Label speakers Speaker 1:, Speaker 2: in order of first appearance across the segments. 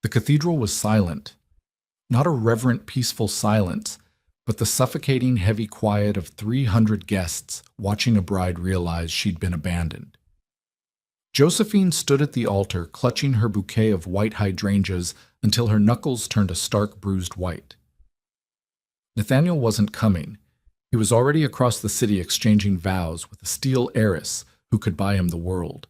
Speaker 1: The cathedral was silent, not a reverent, peaceful silence, but the suffocating, heavy quiet of 300 guests watching a bride realize she'd been abandoned. Josephine stood at the altar, clutching her bouquet of white hydrangeas until her knuckles turned a stark, bruised white. Nathaniel wasn't coming. He was already across the city exchanging vows with a steel heiress who could buy him the world.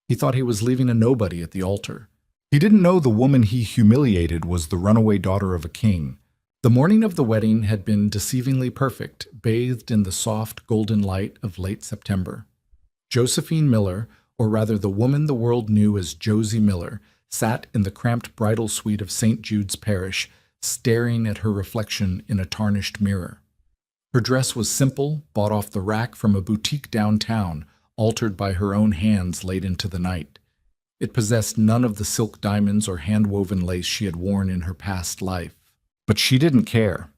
Speaker 1: He thought he was leaving a nobody at the altar. He didn't know the woman he humiliated was the runaway daughter of a king. The morning of the wedding had been deceivingly perfect, bathed in the soft golden light of late September. Josephine Miller, or rather the woman the world knew as Josie Miller, sat in the cramped bridal suite of St. Jude's Parish, staring at her reflection in a tarnished mirror. Her dress was simple, bought off the rack from a boutique downtown, altered by her own hands late into the night. It possessed none of the silk diamonds or hand-woven lace she had worn in her past life. But she didn't care.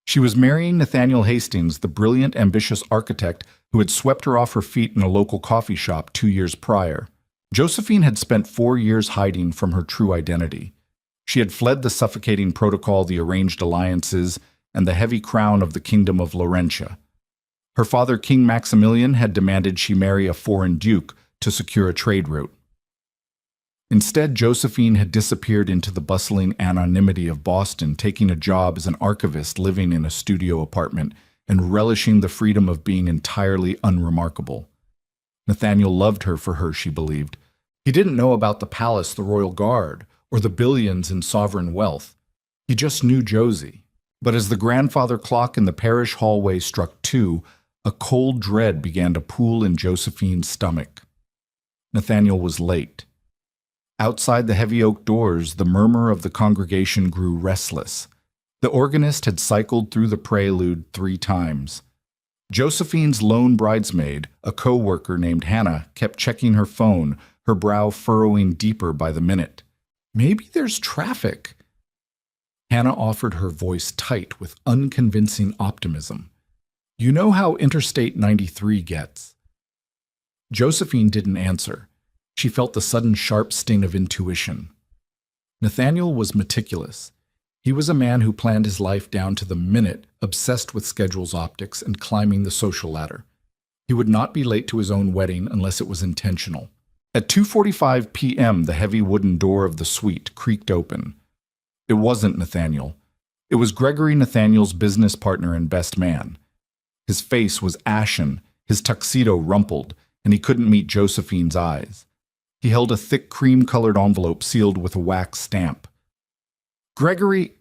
Speaker 1: She was marrying Nathaniel Hastings, the brilliant, ambitious architect who had swept her off her feet in a local coffee shop 2 years prior. Josephine had spent 4 years hiding from her true identity. She had fled the suffocating protocol, the arranged alliances, and the heavy crown of the Kingdom of Laurentia. Her father, King Maximilian, had demanded she marry a foreign duke to secure a trade route. Instead, Josephine had disappeared into the bustling anonymity of Boston, taking a job as an archivist living in a studio apartment and relishing the freedom of being entirely unremarkable. Nathaniel loved her for her, she believed. He didn't know about the palace, the royal guard, or the billions in sovereign wealth. He just knew Josie. But as the grandfather clock in the parish hallway struck 2, a cold dread began to pool in Josephine's stomach. Nathaniel was late. Outside the heavy oak doors, the murmur of the congregation grew restless. The organist had cycled through the prelude 3 times. Josephine's lone bridesmaid, a co-worker named Hannah, kept checking her phone, her brow furrowing deeper by the minute. Maybe there's traffic. Hannah offered, her voice tight with unconvincing optimism. You know how Interstate 93 gets. Josephine didn't answer. She felt the sudden sharp sting of intuition. Nathaniel was meticulous. He was a man who planned his life down to the minute, obsessed with schedules, optics, and climbing the social ladder. He would not be late to his own wedding unless it was intentional. At 2:45 p.m., the heavy wooden door of the suite creaked open. It wasn't Nathaniel. It was Gregory, Nathaniel's business partner and best man. His face was ashen, his tuxedo rumpled, and he couldn't meet Josephine's eyes. He held a thick cream-colored envelope sealed with a wax stamp. Gregory,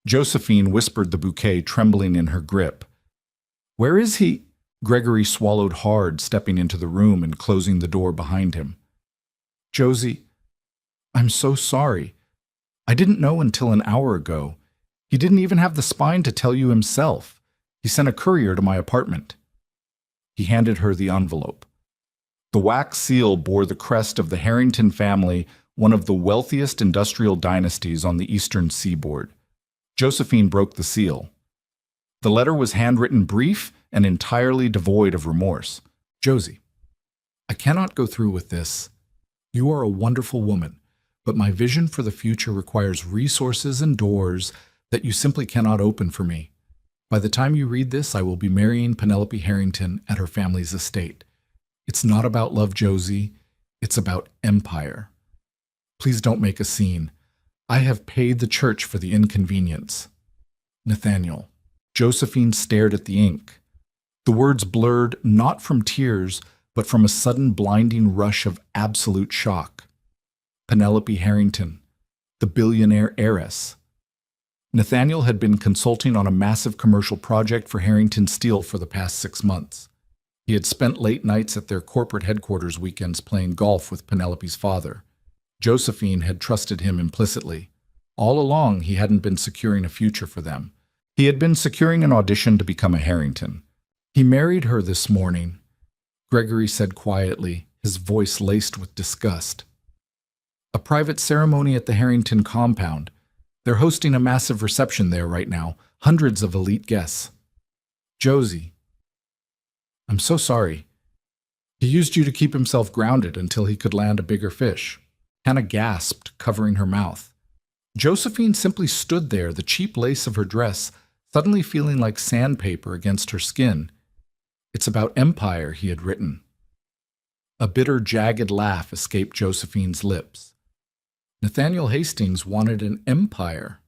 Speaker 1: Josephine whispered, the bouquet trembling in her grip. Where is he? Gregory swallowed hard, stepping into the room and closing the door behind him. Josie, I'm so sorry. I didn't know until an hour ago. He didn't even have the spine to tell you himself. He sent a courier to my apartment. He handed her the envelope. The wax seal bore the crest of the Harrington family, one of the wealthiest industrial dynasties on the eastern seaboard. Josephine broke the seal. The letter was handwritten, brief, and entirely devoid of remorse. Josie, I cannot go through with this. You are a wonderful woman, but my vision for the future requires resources and doors that you simply cannot open for me. By the time you read this, I will be marrying Penelope Harrington at her family's estate. It's not about love, Josie. It's about empire. Please don't make a scene. I have paid the church for the inconvenience. Nathaniel. Josephine stared at the ink. The words blurred not from tears, but from a sudden blinding rush of absolute shock. Penelope Harrington, the billionaire heiress. Nathaniel had been consulting on a massive commercial project for Harrington Steel for the past 6 months. He had spent late nights at their corporate headquarters weekends playing golf with Penelope's father. Josephine had trusted him implicitly. All along, he hadn't been securing a future for them. He had been securing an audition to become a Harrington. He married her this morning, Gregory said quietly, his voice laced with disgust. A private ceremony at the Harrington compound. They're hosting a massive reception there right now, hundreds of elite guests. Josie, I'm so sorry. He used you to keep himself grounded until he could land a bigger fish. Hannah gasped, covering her mouth. Josephine simply stood there, the cheap lace of her dress suddenly feeling like sandpaper against her skin. "It's about empire," he had written. A bitter, jagged laugh escaped Josephine's lips. Nathaniel Hastings wanted an empire.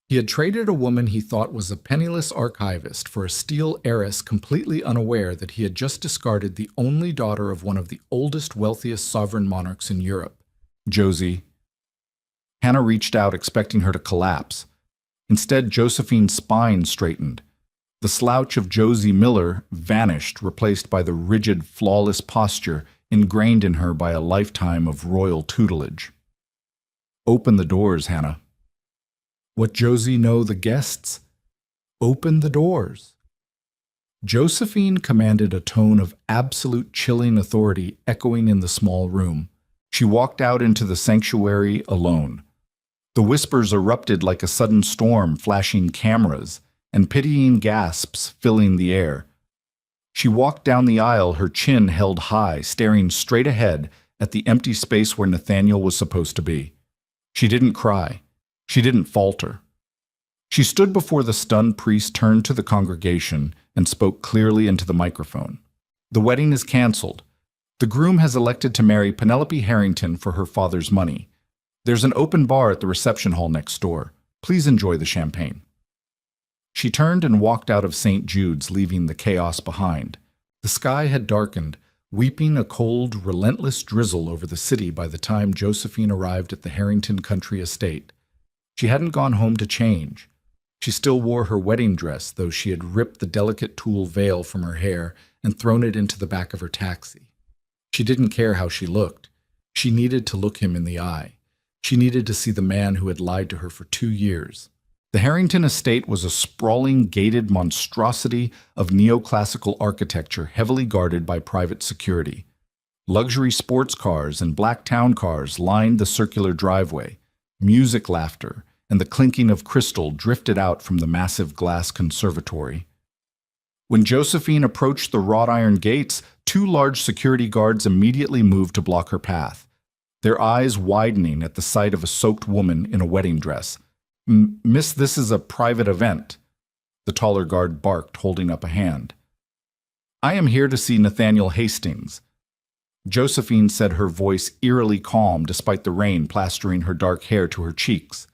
Speaker 1: He had traded a woman he thought was a penniless archivist for a steel heiress, completely unaware that he had just discarded the only daughter of one of the oldest, wealthiest sovereign monarchs in Europe. "Josie." Hannah reached out, expecting her to collapse. Instead, Josephine's spine straightened. The slouch of Josie Miller vanished, replaced by the rigid, flawless posture ingrained in her by a lifetime of royal tutelage. "Open the doors, Hannah." "What Josie know the guests?" "Open the doors." Josephine commanded a tone of absolute chilling authority echoing in the small room. She walked out into the sanctuary alone. The whispers erupted like a sudden storm, flashing cameras, and pitying gasps filling the air. She walked down the aisle, her chin held high, staring straight ahead at the empty space where Nathaniel was supposed to be. She didn't cry. She didn't falter. She stood before the stunned priest, turned to the congregation, and spoke clearly into the microphone. "The wedding is canceled. The groom has elected to marry Penelope Harrington for her father's money. There's an open bar at the reception hall next door. Please enjoy the champagne." She turned and walked out of St. Jude's, leaving the chaos behind. The sky had darkened, weeping a cold, relentless drizzle over the city by the time Josephine arrived at the Harrington country estate. She hadn't gone home to change. She still wore her wedding dress, though she had ripped the delicate tulle veil from her hair and thrown it into the back of her taxi. She didn't care how she looked. She needed to look him in the eye. She needed to see the man who had lied to her for 2 years. The Harrington estate was a sprawling, gated monstrosity of neoclassical architecture heavily guarded by private security. Luxury sports cars and black town cars lined the circular driveway. Music, laughter, and the clinking of crystal drifted out from the massive glass conservatory. When Josephine approached the wrought iron gates, 2 large security guards immediately moved to block her path, their eyes widening at the sight of a soaked woman in a wedding dress. "Miss, this is a private event," the taller guard barked, holding up a hand. "I am here to see Nathaniel Hastings." Josephine said, her voice eerily calm despite the rain plastering her dark hair to her cheeks.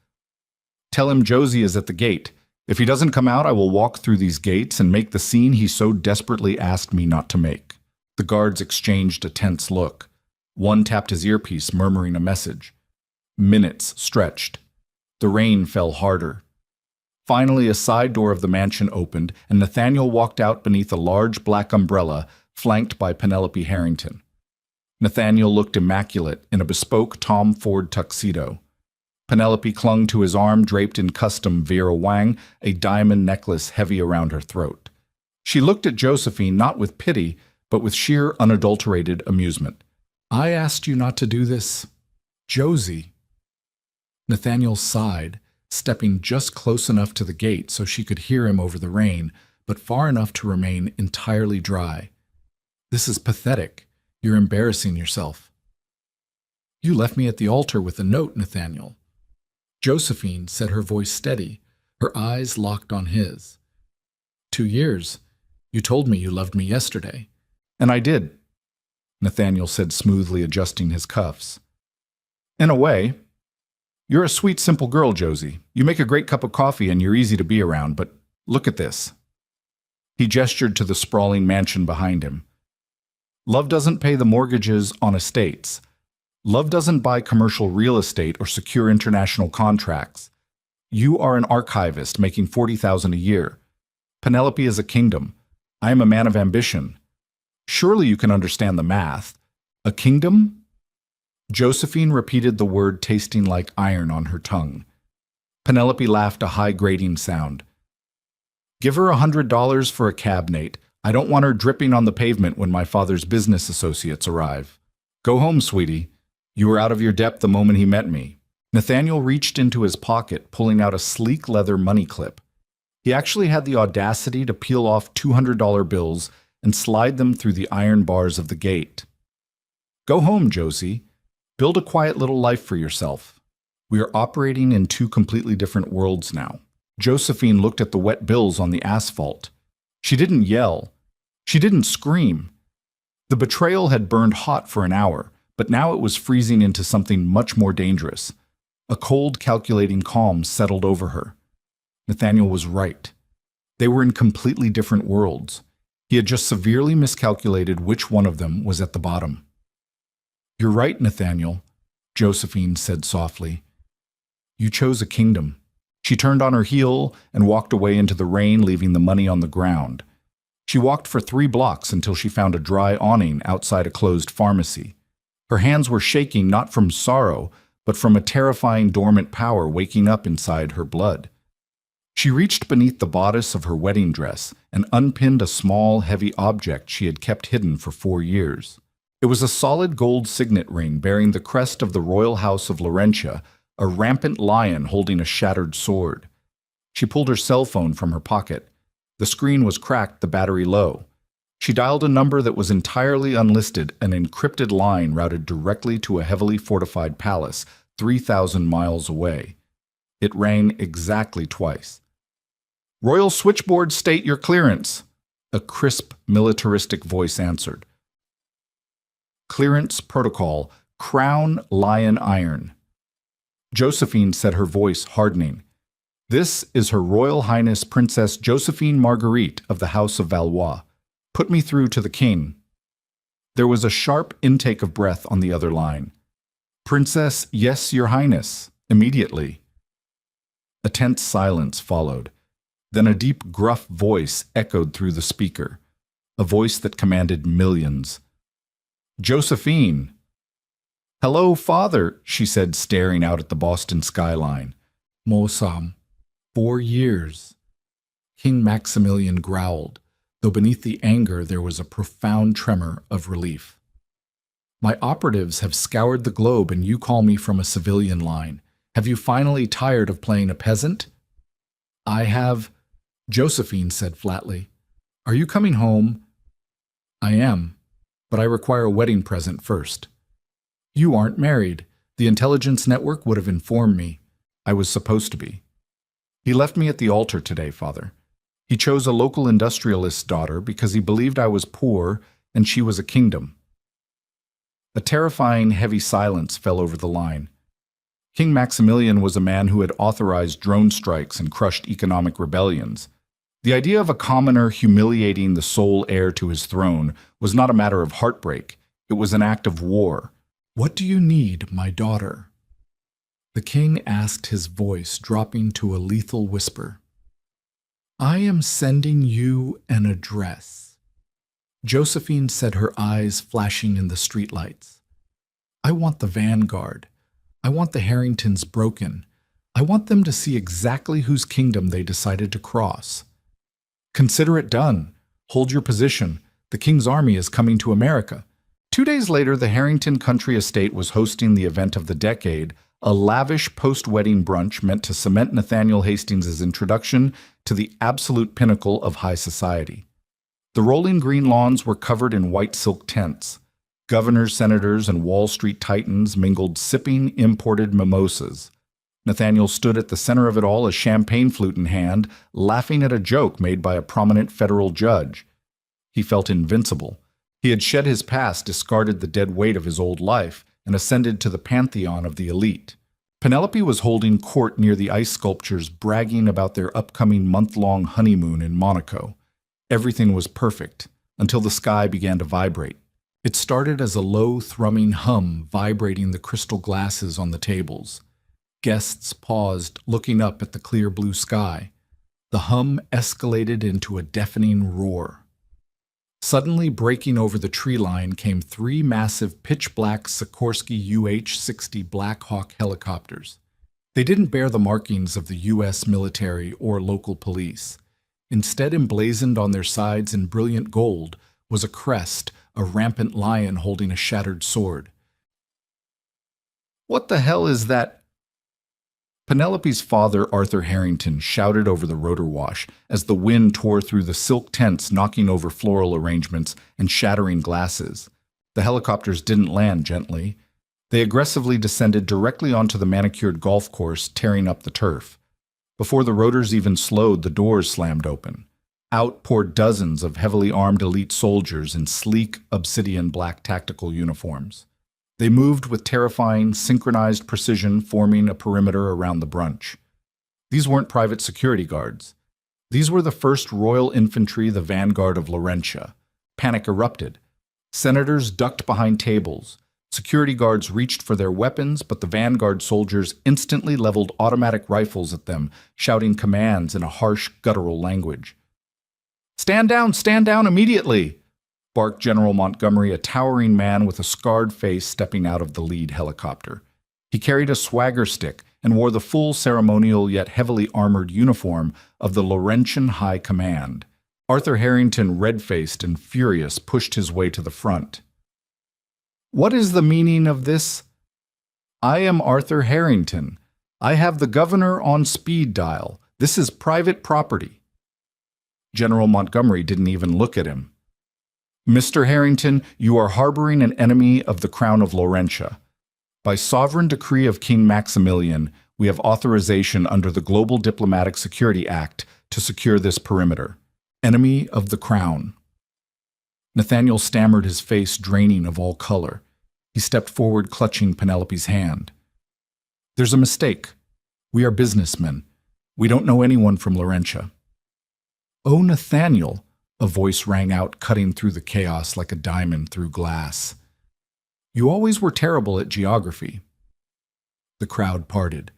Speaker 1: "Tell him Josie is at the gate. If he doesn't come out, I will walk through these gates and make the scene he so desperately asked me not to make." The guards exchanged a tense look. One tapped his earpiece, murmuring a message. Minutes stretched. The rain fell harder. Finally, a side door of the mansion opened, and Nathaniel walked out beneath a large black umbrella, flanked by Penelope Harrington. Nathaniel looked immaculate in a bespoke Tom Ford tuxedo. Penelope clung to his arm, draped in custom Vera Wang, a diamond necklace heavy around her throat. She looked at Josephine not with pity, but with sheer, unadulterated amusement. "I asked you not to do this, Josie." Nathaniel sighed, stepping just close enough to the gate so she could hear him over the rain, but far enough to remain entirely dry. "This is pathetic. You're embarrassing yourself." "You left me at the altar with a note, Nathaniel." Josephine said, her voice steady, her eyes locked on his. 2 years. You told me you loved me yesterday." "And I did," Nathaniel said smoothly, adjusting his cuffs. "In a way. You're a sweet, simple girl, Josie. You make a great cup of coffee and you're easy to be around, but look at this." He gestured to the sprawling mansion behind him. "Love doesn't pay the mortgages on estates. Love doesn't buy commercial real estate or secure international contracts. You are an archivist making $40,000 a year. Penelope is a kingdom. I am a man of ambition. Surely you can understand the math. A kingdom?" Josephine repeated the word, tasting like iron on her tongue. Penelope laughed, a high grating sound. "Give her $100 for a cab, Nate. I don't want her dripping on the pavement when my father's business associates arrive. Go home, sweetie. You were out of your depth the moment he met me." Nathaniel reached into his pocket, pulling out a sleek leather money clip. He actually had the audacity to peel off $200 bills and slide them through the iron bars of the gate. "Go home, Josie. Build a quiet little life for yourself. We are operating in two completely different worlds now. Josephine looked at the wet bills on the asphalt. She didn't yell. She didn't scream. The betrayal had burned hot for an hour, but now it was freezing into something much more dangerous. A cold, calculating calm settled over her. Nathaniel was right. They were in completely different worlds. He had just severely miscalculated which one of them was at the bottom. "You're right, Nathaniel," Josephine said softly. "You chose a kingdom." She turned on her heel and walked away into the rain, leaving the money on the ground. She walked for 3 blocks until she found a dry awning outside a closed pharmacy. Her hands were shaking not from sorrow, but from a terrifying dormant power waking up inside her blood. She reached beneath the bodice of her wedding dress and unpinned a small, heavy object she had kept hidden for 4 years. It was a solid gold signet ring bearing the crest of the royal house of Laurentia, a rampant lion holding a shattered sword. She pulled her cell phone from her pocket. The screen was cracked, the battery low. She dialed a number that was entirely unlisted, an encrypted line routed directly to a heavily fortified palace 3,000 miles away. It rang exactly twice. "Royal Switchboard, state your clearance," a crisp, militaristic voice answered. "Clearance protocol, Crown Lion Iron." Josephine said, her voice hardening. "This is Her Royal Highness Princess Josephine Marguerite of the House of Valois. Put me through to the king." There was a sharp intake of breath on the other line. "Princess, yes, Your Highness, immediately." A tense silence followed. Then a deep, gruff voice echoed through the speaker, a voice that commanded millions. "Josephine!" "Hello, father," she said, staring out at the Boston skyline. "Mosam, 4 years." King Maximilian growled, though beneath the anger there was a profound tremor of relief. "My operatives have scoured the globe and you call me from a civilian line. Have you finally tired of playing a peasant?" "I have," Josephine said flatly. "Are you coming home?" "I am, but I require a wedding present first." "You aren't married. The intelligence network would have informed me. I was supposed to be." "He left me at the altar today, father. He chose a local industrialist's daughter because he believed I was poor and she was a kingdom." A terrifying, heavy silence fell over the line. King Maximilian was a man who had authorized drone strikes and crushed economic rebellions. The idea of a commoner humiliating the sole heir to his throne was not a matter of heartbreak. It was an act of war. "What do you need, my daughter?" The king asked, his voice dropping to a lethal whisper. "I am sending you an address." Josephine said, her eyes flashing in the streetlights. "I want the vanguard. I want the Harringtons broken. I want them to see exactly whose kingdom they decided to cross." "Consider it done. Hold your position. The king's army is coming to America." 2 days later, the Harrington country estate was hosting the event of the decade, a lavish post-wedding brunch meant to cement Nathaniel Hastings' introduction to the absolute pinnacle of high society. The rolling green lawns were covered in white silk tents. Governors, senators, and Wall Street titans mingled, sipping imported mimosas. Nathaniel stood at the center of it all, a champagne flute in hand, laughing at a joke made by a prominent federal judge. He felt invincible. He had shed his past, discarded the dead weight of his old life, and ascended to the pantheon of the elite. Penelope was holding court near the ice sculptures, bragging about their upcoming month-long honeymoon in Monaco. Everything was perfect, until the sky began to vibrate. It started as a low, thrumming hum vibrating the crystal glasses on the tables. Guests paused, looking up at the clear blue sky. The hum escalated into a deafening roar. Suddenly breaking over the tree line came 3 massive pitch-black Sikorsky UH-60 Black Hawk helicopters. They didn't bear the markings of the U.S. military or local police. Instead, emblazoned on their sides in brilliant gold was a crest, a rampant lion holding a shattered sword. "What the hell is that?" Penelope's father, Arthur Harrington, shouted over the rotor wash as the wind tore through the silk tents, knocking over floral arrangements and shattering glasses. The helicopters didn't land gently. They aggressively descended directly onto the manicured golf course, tearing up the turf. Before the rotors even slowed, the doors slammed open. Out poured dozens of heavily armed elite soldiers in sleek, obsidian black tactical uniforms. They moved with terrifying, synchronized precision, forming a perimeter around the brunch. These weren't private security guards. These were the first Royal Infantry, the vanguard of Laurentia. Panic erupted. Senators ducked behind tables. Security guards reached for their weapons, but the vanguard soldiers instantly leveled automatic rifles at them, shouting commands in a harsh, guttural language. Stand down immediately!" barked General Montgomery, a towering man with a scarred face stepping out of the lead helicopter. He carried a swagger stick and wore the full ceremonial yet heavily armored uniform of the Laurentian High Command. Arthur Harrington, red-faced and furious, pushed his way to the front. "What is the meaning of this?" "I am Arthur Harrington. I have the governor on speed dial. This is private property." General Montgomery didn't even look at him. "Mr. Harrington, you are harboring an enemy of the Crown of Laurentia. By sovereign decree of King Maximilian, we have authorization under the Global Diplomatic Security Act to secure this perimeter. Enemy of the Crown." Nathaniel stammered, his face draining of all color. He stepped forward, clutching Penelope's hand. "There's a mistake. We are businessmen. We don't know anyone from Laurentia." "Oh, Nathaniel," a voice rang out, cutting through the chaos like a diamond through glass. "You always were terrible at geography." The crowd parted.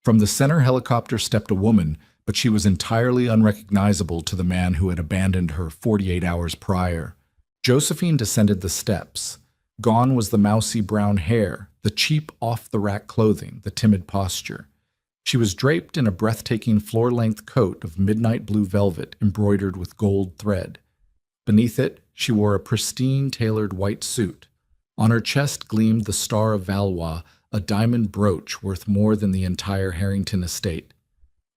Speaker 1: From the center helicopter stepped a woman, but she was entirely unrecognizable to the man who had abandoned her 48 hours prior. Josephine descended the steps. Gone was the mousy brown hair, the cheap, off-the-rack clothing, the timid posture. She was draped in a breathtaking floor-length coat of midnight blue velvet embroidered with gold thread. Beneath it, she wore a pristine, tailored white suit. On her chest gleamed the Star of Valois, a diamond brooch worth more than the entire Harrington estate.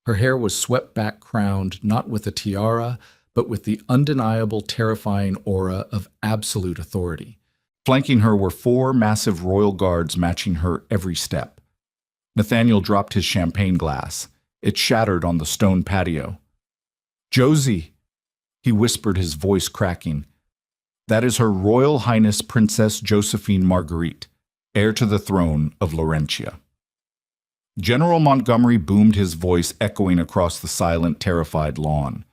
Speaker 1: Her hair was swept back, crowned not with a tiara, but with the undeniable, terrifying aura of absolute authority. Flanking her were 4 massive royal guards matching her every step. Nathaniel dropped his champagne glass. It shattered on the stone patio. "Josie," he whispered, his voice cracking. "That is Her Royal Highness Princess Josephine Marguerite, heir to the throne of Laurentia." General Montgomery boomed, his voice echoing across the silent, terrified lawn.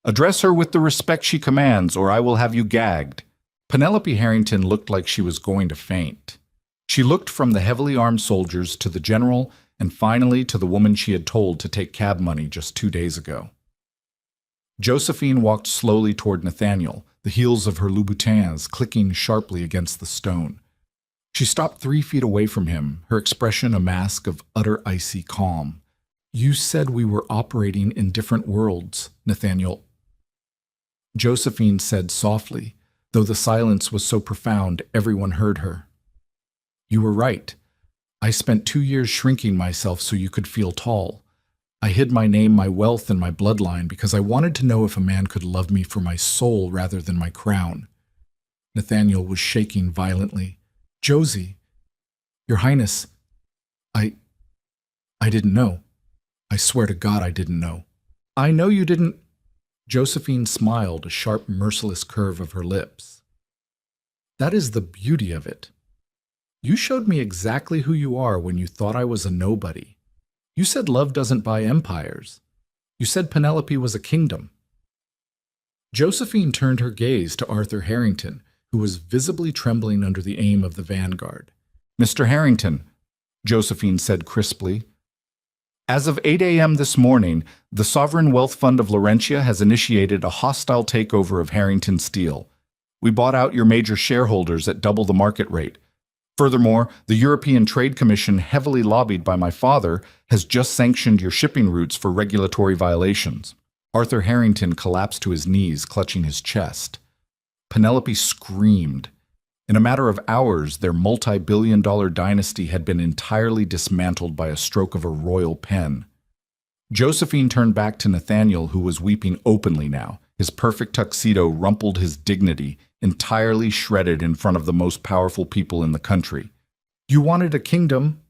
Speaker 1: "Address her with the respect she commands, or I will have you gagged." Penelope Harrington looked like she was going to faint. She looked from the heavily armed soldiers to the general, and finally to the woman she had told to take cab money just 2 days ago. Josephine walked slowly toward Nathaniel, the heels of her Louboutins clicking sharply against the stone. She stopped 3 feet away from him, her expression a mask of utter icy calm. "You said we were operating in different worlds, Nathaniel." Josephine said softly, though the silence was so profound everyone heard her. "You were right. I spent 2 years shrinking myself so you could feel tall. I hid my name, my wealth, and my bloodline because I wanted to know if a man could love me for my soul rather than my crown." Nathaniel was shaking violently. "Josie, Your Highness, I didn't know. I swear to God I didn't know." "I know you didn't." Josephine smiled, a sharp, merciless curve of her lips. "That is the beauty of it. You showed me exactly who you are when you thought I was a nobody. You said love doesn't buy empires. You said Penelope was a kingdom." Josephine turned her gaze to Arthur Harrington, who was visibly trembling under the aim of the vanguard. "Mr. Harrington," Josephine said crisply, "as of 8 a.m. this morning, the Sovereign Wealth Fund of Laurentia has initiated a hostile takeover of Harrington Steel. We bought out your major shareholders at double the market rate. Furthermore, the European Trade Commission, heavily lobbied by my father, has just sanctioned your shipping routes for regulatory violations." Arthur Harrington collapsed to his knees, clutching his chest. Penelope screamed. In a matter of hours, their multi-billion-dollar dynasty had been entirely dismantled by a stroke of a royal pen. Josephine turned back to Nathaniel, who was weeping openly now. His perfect tuxedo rumpled his dignity, entirely shredded in front of the most powerful people in the country. You wanted a kingdom,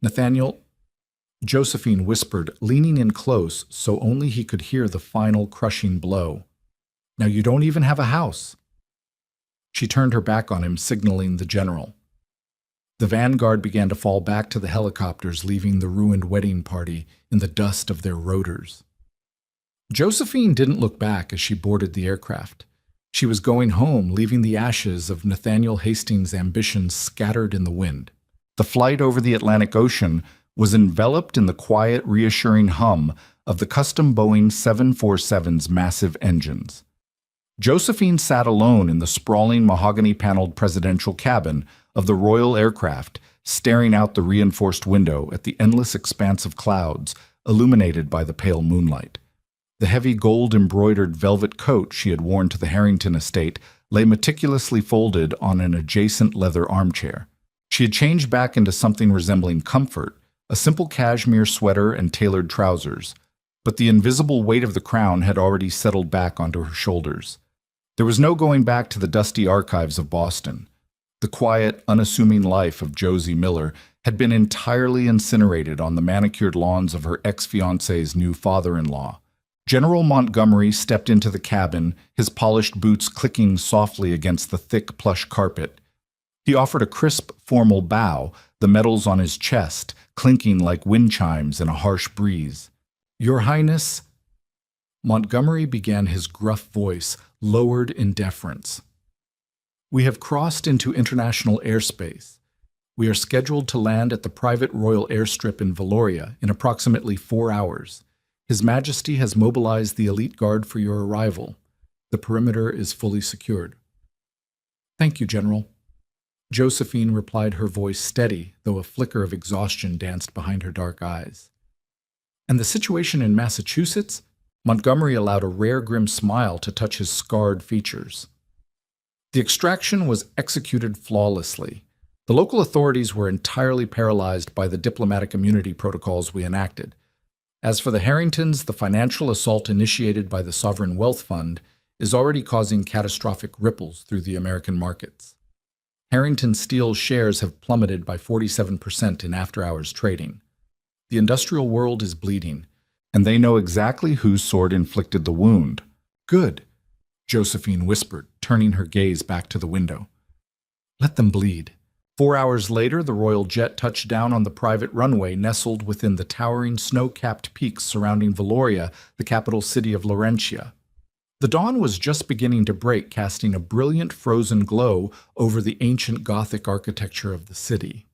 Speaker 1: Nathaniel, Josephine whispered, leaning in close so only he could hear the final crushing blow. Now you don't even have a house. She turned her back on him, signaling the general. The vanguard began to fall back to the helicopters, leaving the ruined wedding party in the dust of their rotors. Josephine didn't look back as she boarded the aircraft. She was going home, leaving the ashes of Nathaniel Hastings' ambitions scattered in the wind. The flight over the Atlantic Ocean was enveloped in the quiet, reassuring hum of the custom Boeing 747's massive engines. Josephine sat alone in the sprawling mahogany-paneled presidential cabin of the royal aircraft, staring out the reinforced window at the endless expanse of clouds illuminated by the pale moonlight. The heavy gold-embroidered velvet coat she had worn to the Harrington estate lay meticulously folded on an adjacent leather armchair. She had changed back into something resembling comfort, a simple cashmere sweater and tailored trousers, but the invisible weight of the crown had already settled back onto her shoulders. There was no going back to the dusty archives of Boston. The quiet, unassuming life of Josie Miller had been entirely incinerated on the manicured lawns of her ex-fiancé's new father-in-law. General Montgomery stepped into the cabin, his polished boots clicking softly against the thick plush carpet. He offered a crisp, formal bow, the metals on his chest clinking like wind chimes in a harsh breeze. "Your Highness," Montgomery began, his gruff voice lowered in deference. "We have crossed into international airspace. We are scheduled to land at the private royal airstrip in Valoria in approximately 4 hours. His Majesty has mobilized the elite guard for your arrival. The perimeter is fully secured." "Thank you, General." Josephine replied, her voice steady, though a flicker of exhaustion danced behind her dark eyes. "And the situation in Massachusetts?" Montgomery allowed a rare grim smile to touch his scarred features. "The extraction was executed flawlessly. The local authorities were entirely paralyzed by the diplomatic immunity protocols we enacted. As for the Harringtons, the financial assault initiated by the Sovereign Wealth Fund is already causing catastrophic ripples through the American markets. Harrington Steel's shares have plummeted by 47% in after-hours trading. The industrial world is bleeding, and they know exactly whose sword inflicted the wound." "Good," Josephine whispered, turning her gaze back to the window. "Let them bleed." 4 hours later, the royal jet touched down on the private runway nestled within the towering snow-capped peaks surrounding Valoria, the capital city of Laurentia. The dawn was just beginning to break, casting a brilliant frozen glow over the ancient Gothic architecture of the city.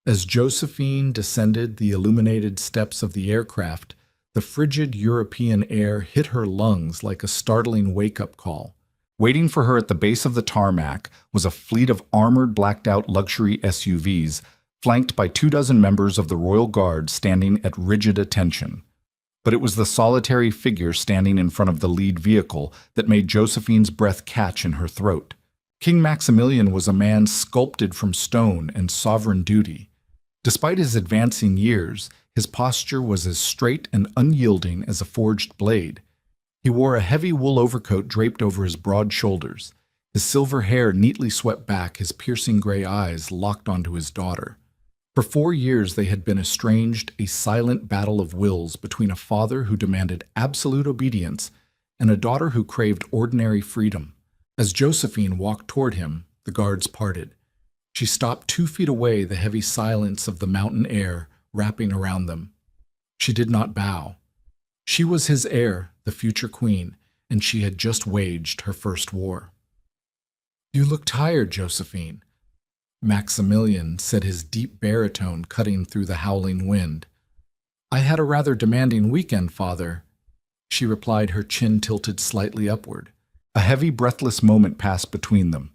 Speaker 1: As Josephine descended the illuminated steps of the aircraft, the frigid European air hit her lungs like a startling wake-up call. Waiting for her at the base of the tarmac was a fleet of armored, blacked-out luxury SUVs, flanked by 24 members of the Royal Guard standing at rigid attention. But it was the solitary figure standing in front of the lead vehicle that made Josephine's breath catch in her throat. King Maximilian was a man sculpted from stone and sovereign duty. Despite his advancing years, his posture was as straight and unyielding as a forged blade. He wore a heavy wool overcoat draped over his broad shoulders. His silver hair neatly swept back, his piercing gray eyes locked onto his daughter. For 4 years they had been estranged, a silent battle of wills between a father who demanded absolute obedience and a daughter who craved ordinary freedom. As Josephine walked toward him, the guards parted. She stopped 2 feet away, the heavy silence of the mountain air wrapping around them. She did not bow. She was his heir, the future queen, and she had just waged her first war. "You look tired, Josephine," Maximilian said, his deep baritone cutting through the howling wind. "I had a rather demanding weekend, Father," she replied, her chin tilted slightly upward. A heavy, breathless moment passed between them.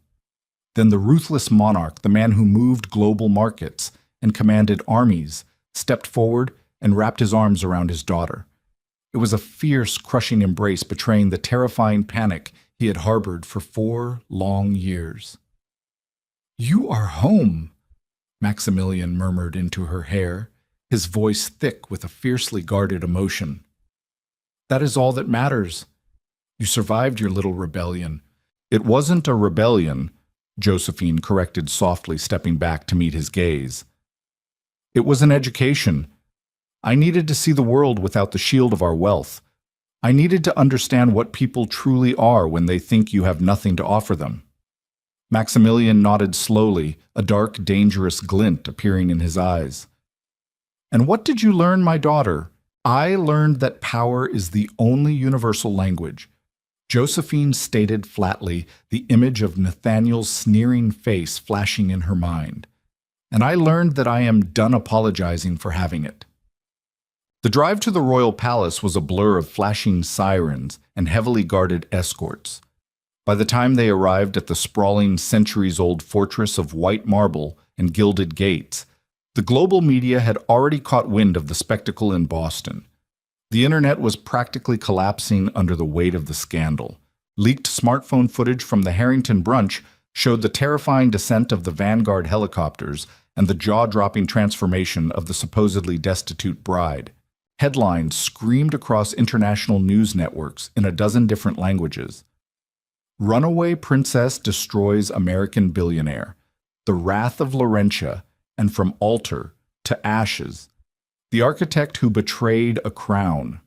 Speaker 1: Then the ruthless monarch, the man who moved global markets and commanded armies, stepped forward and wrapped his arms around his daughter. It was a fierce, crushing embrace betraying the terrifying panic he had harbored for 4 long years. "You are home," Maximilian murmured into her hair, his voice thick with a fiercely guarded emotion. "That is all that matters. You survived your little rebellion." "It wasn't a rebellion," Josephine corrected softly, stepping back to meet his gaze. It was an education. I needed to see the world without the shield of our wealth. I needed to understand what people truly are when they think you have nothing to offer them. Maximilian nodded slowly, a dark, dangerous glint appearing in his eyes. And what did you learn, my daughter? I learned that power is the only universal language. Josephine stated flatly, the image of Nathaniel's sneering face flashing in her mind. And I learned that I am done apologizing for having it. The drive to the royal palace was a blur of flashing sirens and heavily guarded escorts. By the time they arrived at the sprawling, centuries-old fortress of white marble and gilded gates, the global media had already caught wind of the spectacle in Boston. The internet was practically collapsing under the weight of the scandal. Leaked smartphone footage from the Harrington brunch showed the terrifying descent of the Vanguard helicopters and the jaw-dropping transformation of the supposedly destitute bride. Headlines screamed across international news networks in a dozen different languages. Runaway princess destroys American billionaire. The wrath of Laurentia, and from altar to ashes. The architect who betrayed a crown.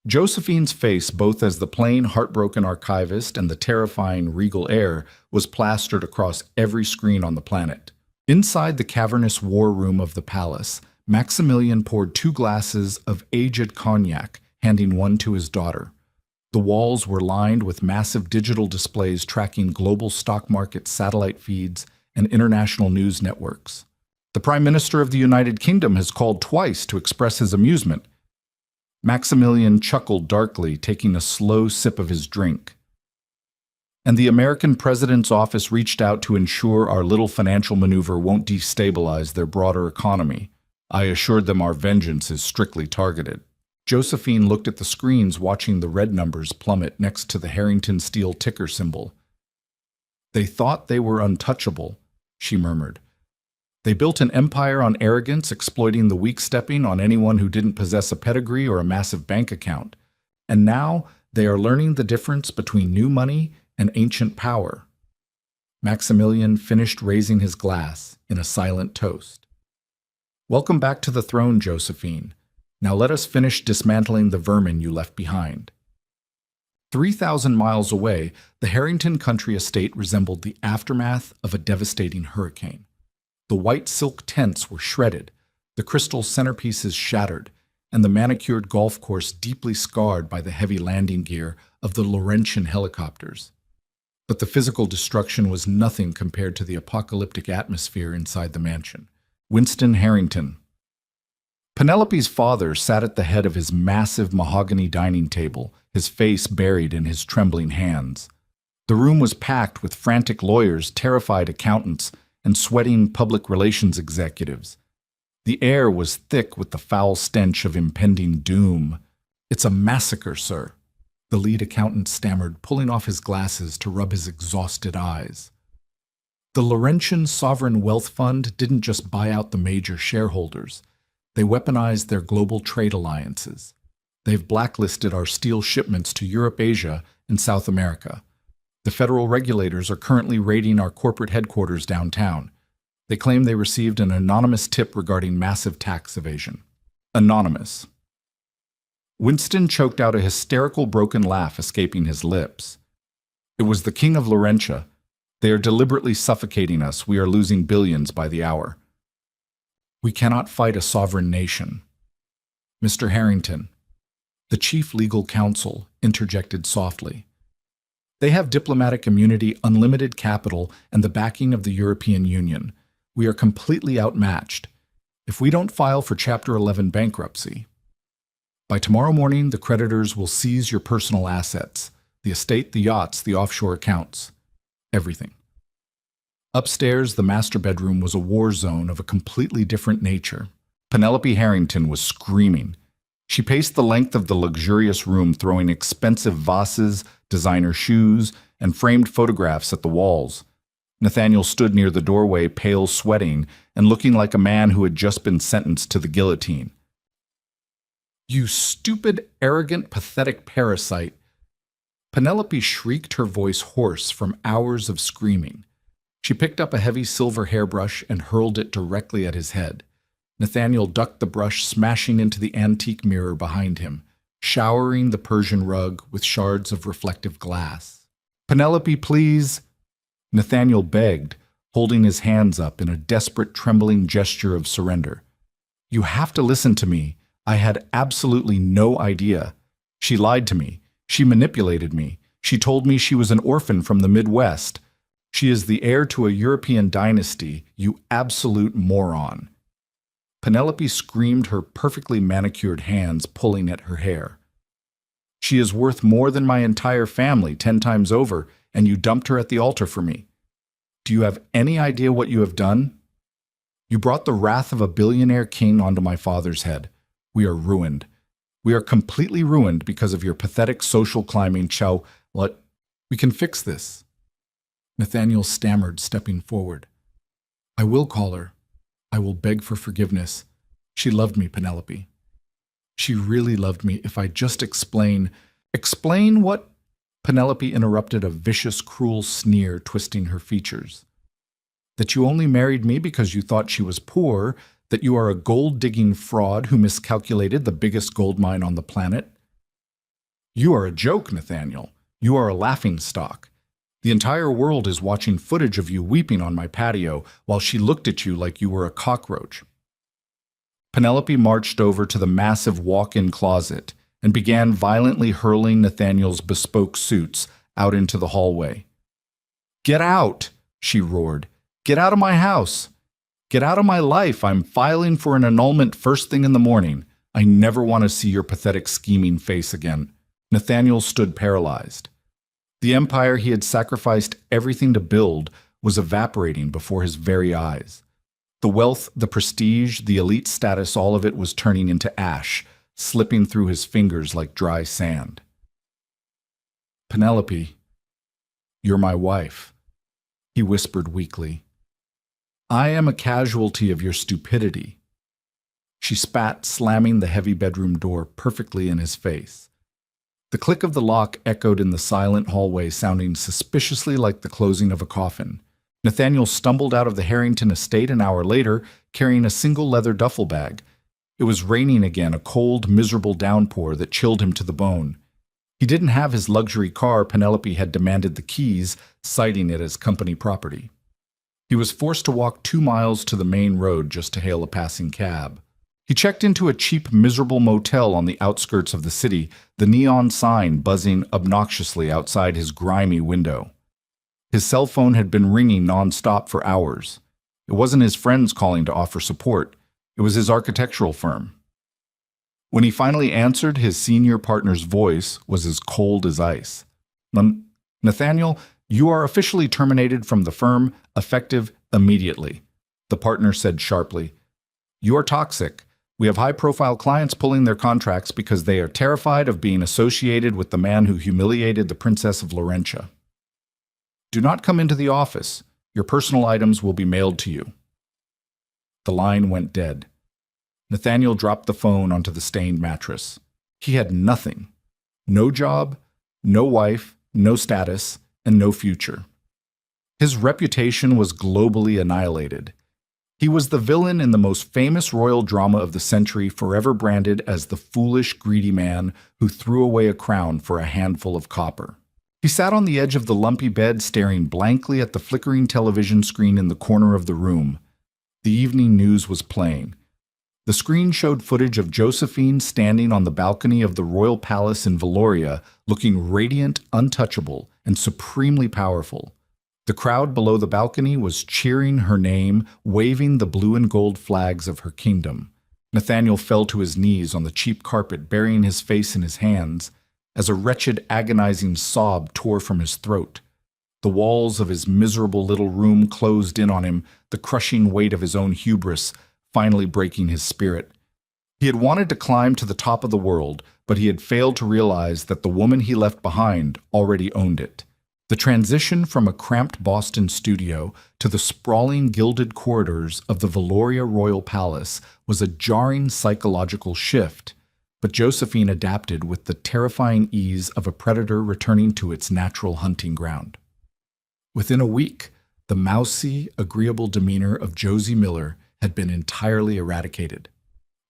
Speaker 1: Josephine's face, both as the plain, heartbroken archivist and the terrifying regal heir, was plastered across every screen on the planet. Inside the cavernous war room of the palace, Maximilian poured 2 glasses of aged cognac, handing one to his daughter. The walls were lined with massive digital displays tracking global stock market satellite feeds and international news networks. The Prime Minister of the United Kingdom has called twice to express his amusement. Maximilian chuckled darkly, taking a slow sip of his drink. And the American President's office reached out to ensure our little financial maneuver won't destabilize their broader economy. I assured them our vengeance is strictly targeted. Josephine looked at the screens, watching the red numbers plummet next to the Harrington steel ticker symbol. They thought they were untouchable, she murmured. They built an empire on arrogance, exploiting the weak, stepping on anyone who didn't possess a pedigree or a massive bank account. And now they are learning the difference between new money and ancient power. Maximilian finished raising his glass in a silent toast. Welcome back to the throne, Josephine. Now let us finish dismantling the vermin you left behind. 3,000 miles away, the Harrington country estate resembled the aftermath of a devastating hurricane. The white silk tents were shredded, the crystal centerpieces shattered, and the manicured golf course deeply scarred by the heavy landing gear of the Laurentian helicopters. But the physical destruction was nothing compared to the apocalyptic atmosphere inside the mansion. Winston Harrington. Penelope's father sat at the head of his massive mahogany dining table, his face buried in his trembling hands. The room was packed with frantic lawyers, terrified accountants, and sweating public relations executives. The air was thick with the foul stench of impending doom. "It's a massacre, sir," the lead accountant stammered, pulling off his glasses to rub his exhausted eyes. The Laurentian Sovereign Wealth Fund didn't just buy out the major shareholders. They weaponized their global trade alliances. They've blacklisted our steel shipments to Europe, Asia, and South America. The federal regulators are currently raiding our corporate headquarters downtown. They claim they received an anonymous tip regarding massive tax evasion. Anonymous. Winston choked out a hysterical, broken laugh escaping his lips. It was the King of Laurentia. They are deliberately suffocating us. We are losing billions by the hour. We cannot fight a sovereign nation. Mr. Harrington, the chief legal counsel, interjected softly. They have diplomatic immunity, unlimited capital, and the backing of the European Union. We are completely outmatched. If we don't file for Chapter 11 bankruptcy, by tomorrow morning, the creditors will seize your personal assets, the estate, the yachts, the offshore accounts, everything. Upstairs, the master bedroom was a war zone of a completely different nature. Penelope Harrington was screaming. She paced the length of the luxurious room, throwing expensive vases, designer shoes, and framed photographs at the walls. Nathaniel stood near the doorway, pale, sweating, and looking like a man who had just been sentenced to the guillotine. "You stupid, arrogant, pathetic parasite!" Penelope shrieked, her voice hoarse from hours of screaming. She picked up a heavy silver hairbrush and hurled it directly at his head. Nathaniel ducked the brush, smashing into the antique mirror behind him, showering the Persian rug with shards of reflective glass. "Penelope, please!" Nathaniel begged, holding his hands up in a desperate, trembling gesture of surrender. "You have to listen to me. I had absolutely no idea. She lied to me. She manipulated me. She told me she was an orphan from the Midwest. She is the heir to a European dynasty, you absolute moron." Penelope screamed, her perfectly manicured hands pulling at her hair. "She is worth more than my entire family, 10 times over, and you dumped her at the altar for me. Do you have any idea what you have done? You brought the wrath of a billionaire king onto my father's head. We are ruined. We are completely ruined because of your pathetic social climbing, Chow. We can fix this." Nathaniel stammered, stepping forward. "I will call her. I will beg for forgiveness. She loved me, Penelope. She really loved me if I just explain." "Explain what?" Penelope interrupted, a vicious, cruel sneer twisting her features. "That you only married me because you thought she was poor, that you are a gold-digging fraud who miscalculated the biggest gold mine on the planet." "You are a joke, Nathaniel. You are a laughingstock. The entire world is watching footage of you weeping on my patio while she looked at you like you were a cockroach." Penelope marched over to the massive walk-in closet and began violently hurling Nathaniel's bespoke suits out into the hallway. "Get out!" she roared. "Get out of my house! Get out of my life! I'm filing for an annulment first thing in the morning. I never want to see your pathetic scheming face again." Nathaniel stood paralyzed. The empire he had sacrificed everything to build was evaporating before his very eyes. The wealth, the prestige, the elite status, all of it was turning into ash, slipping through his fingers like dry sand. "Penelope, you're my wife," he whispered weakly. "I am a casualty of your stupidity." She spat, slamming the heavy bedroom door perfectly in his face. The click of the lock echoed in the silent hallway, sounding suspiciously like the closing of a coffin. Nathaniel stumbled out of the Harrington estate an hour later, carrying a single leather duffel bag. It was raining again, a cold, miserable downpour that chilled him to the bone. He didn't have his luxury car. Penelope had demanded the keys, citing it as company property. He was forced to walk 2 miles to the main road just to hail a passing cab. He checked into a cheap, miserable motel on the outskirts of the city, the neon sign buzzing obnoxiously outside his grimy window. His cell phone had been ringing nonstop for hours. It wasn't his friends calling to offer support. It was his architectural firm. When he finally answered, his senior partner's voice was as cold as ice. "Nathaniel, you are officially terminated from the firm, effective immediately," the partner said sharply. "You are toxic. We have high-profile clients pulling their contracts because they are terrified of being associated with the man who humiliated the Princess of Laurentia. Do not come into the office. Your personal items will be mailed to you." The line went dead. Nathaniel dropped the phone onto the stained mattress. He had nothing. No job, no wife, no status, and no future. His reputation was globally annihilated. He was the villain in the most famous royal drama of the century, forever branded as the foolish, greedy man who threw away a crown for a handful of copper. He sat on the edge of the lumpy bed, staring blankly at the flickering television screen in the corner of the room. The evening news was playing. The screen showed footage of Josephine standing on the balcony of the royal palace in Valoria, looking radiant, untouchable, and supremely powerful. The crowd below the balcony was cheering her name, waving the blue and gold flags of her kingdom. Nathaniel fell to his knees on the cheap carpet, burying his face in his hands, as a wretched, agonizing sob tore from his throat. The walls of his miserable little room closed in on him, the crushing weight of his own hubris finally breaking his spirit. He had wanted to climb to the top of the world, but he had failed to realize that the woman he left behind already owned it. The transition from a cramped Boston studio to the sprawling gilded corridors of the Valoria Royal Palace was a jarring psychological shift, but Josephine adapted with the terrifying ease of a predator returning to its natural hunting ground. Within a week, The mousy, agreeable demeanor of Josie Miller had been entirely eradicated.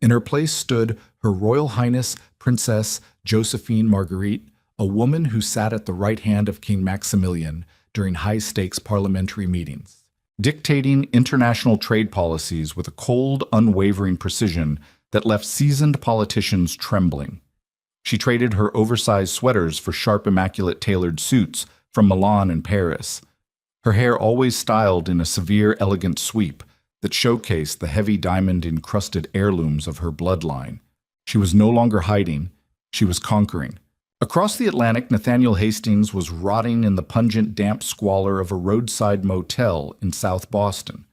Speaker 1: In her place stood Her Royal Highness Princess Josephine Marguerite, a woman who sat at the right hand of King Maximilian during high-stakes parliamentary meetings, dictating international trade policies with a cold, unwavering precision that left seasoned politicians trembling. She traded her oversized sweaters for sharp, immaculate tailored suits from Milan and Paris, her hair always styled in a severe, elegant sweep that showcased the heavy diamond-encrusted heirlooms of her bloodline. She was no longer hiding, she was conquering. Across the Atlantic, Nathaniel Hastings was rotting in the pungent, damp squalor of a roadside motel in South Boston.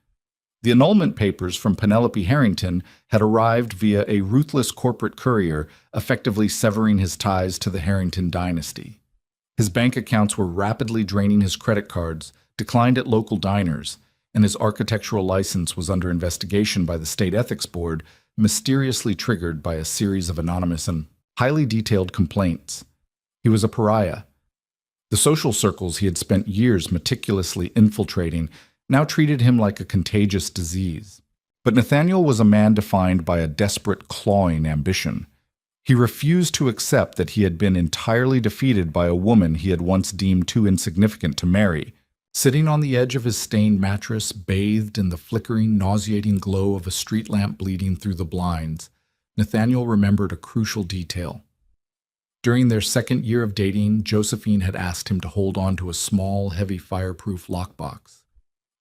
Speaker 1: The annulment papers from Penelope Harrington had arrived via a ruthless corporate courier, effectively severing his ties to the Harrington dynasty. His bank accounts were rapidly draining his credit cards, declined at local diners, and his architectural license was under investigation by the State Ethics Board, mysteriously triggered by a series of anonymous and highly detailed complaints. He was a pariah. The social circles he had spent years meticulously infiltrating now treated him like a contagious disease. But Nathaniel was a man defined by a desperate, clawing ambition. He refused to accept that he had been entirely defeated by a woman he had once deemed too insignificant to marry. Sitting on the edge of his stained mattress, bathed in the flickering, nauseating glow of a street lamp bleeding through the blinds, Nathaniel remembered a crucial detail. During their second year of dating, Josephine had asked him to hold on to a small, heavy, fireproof lockbox.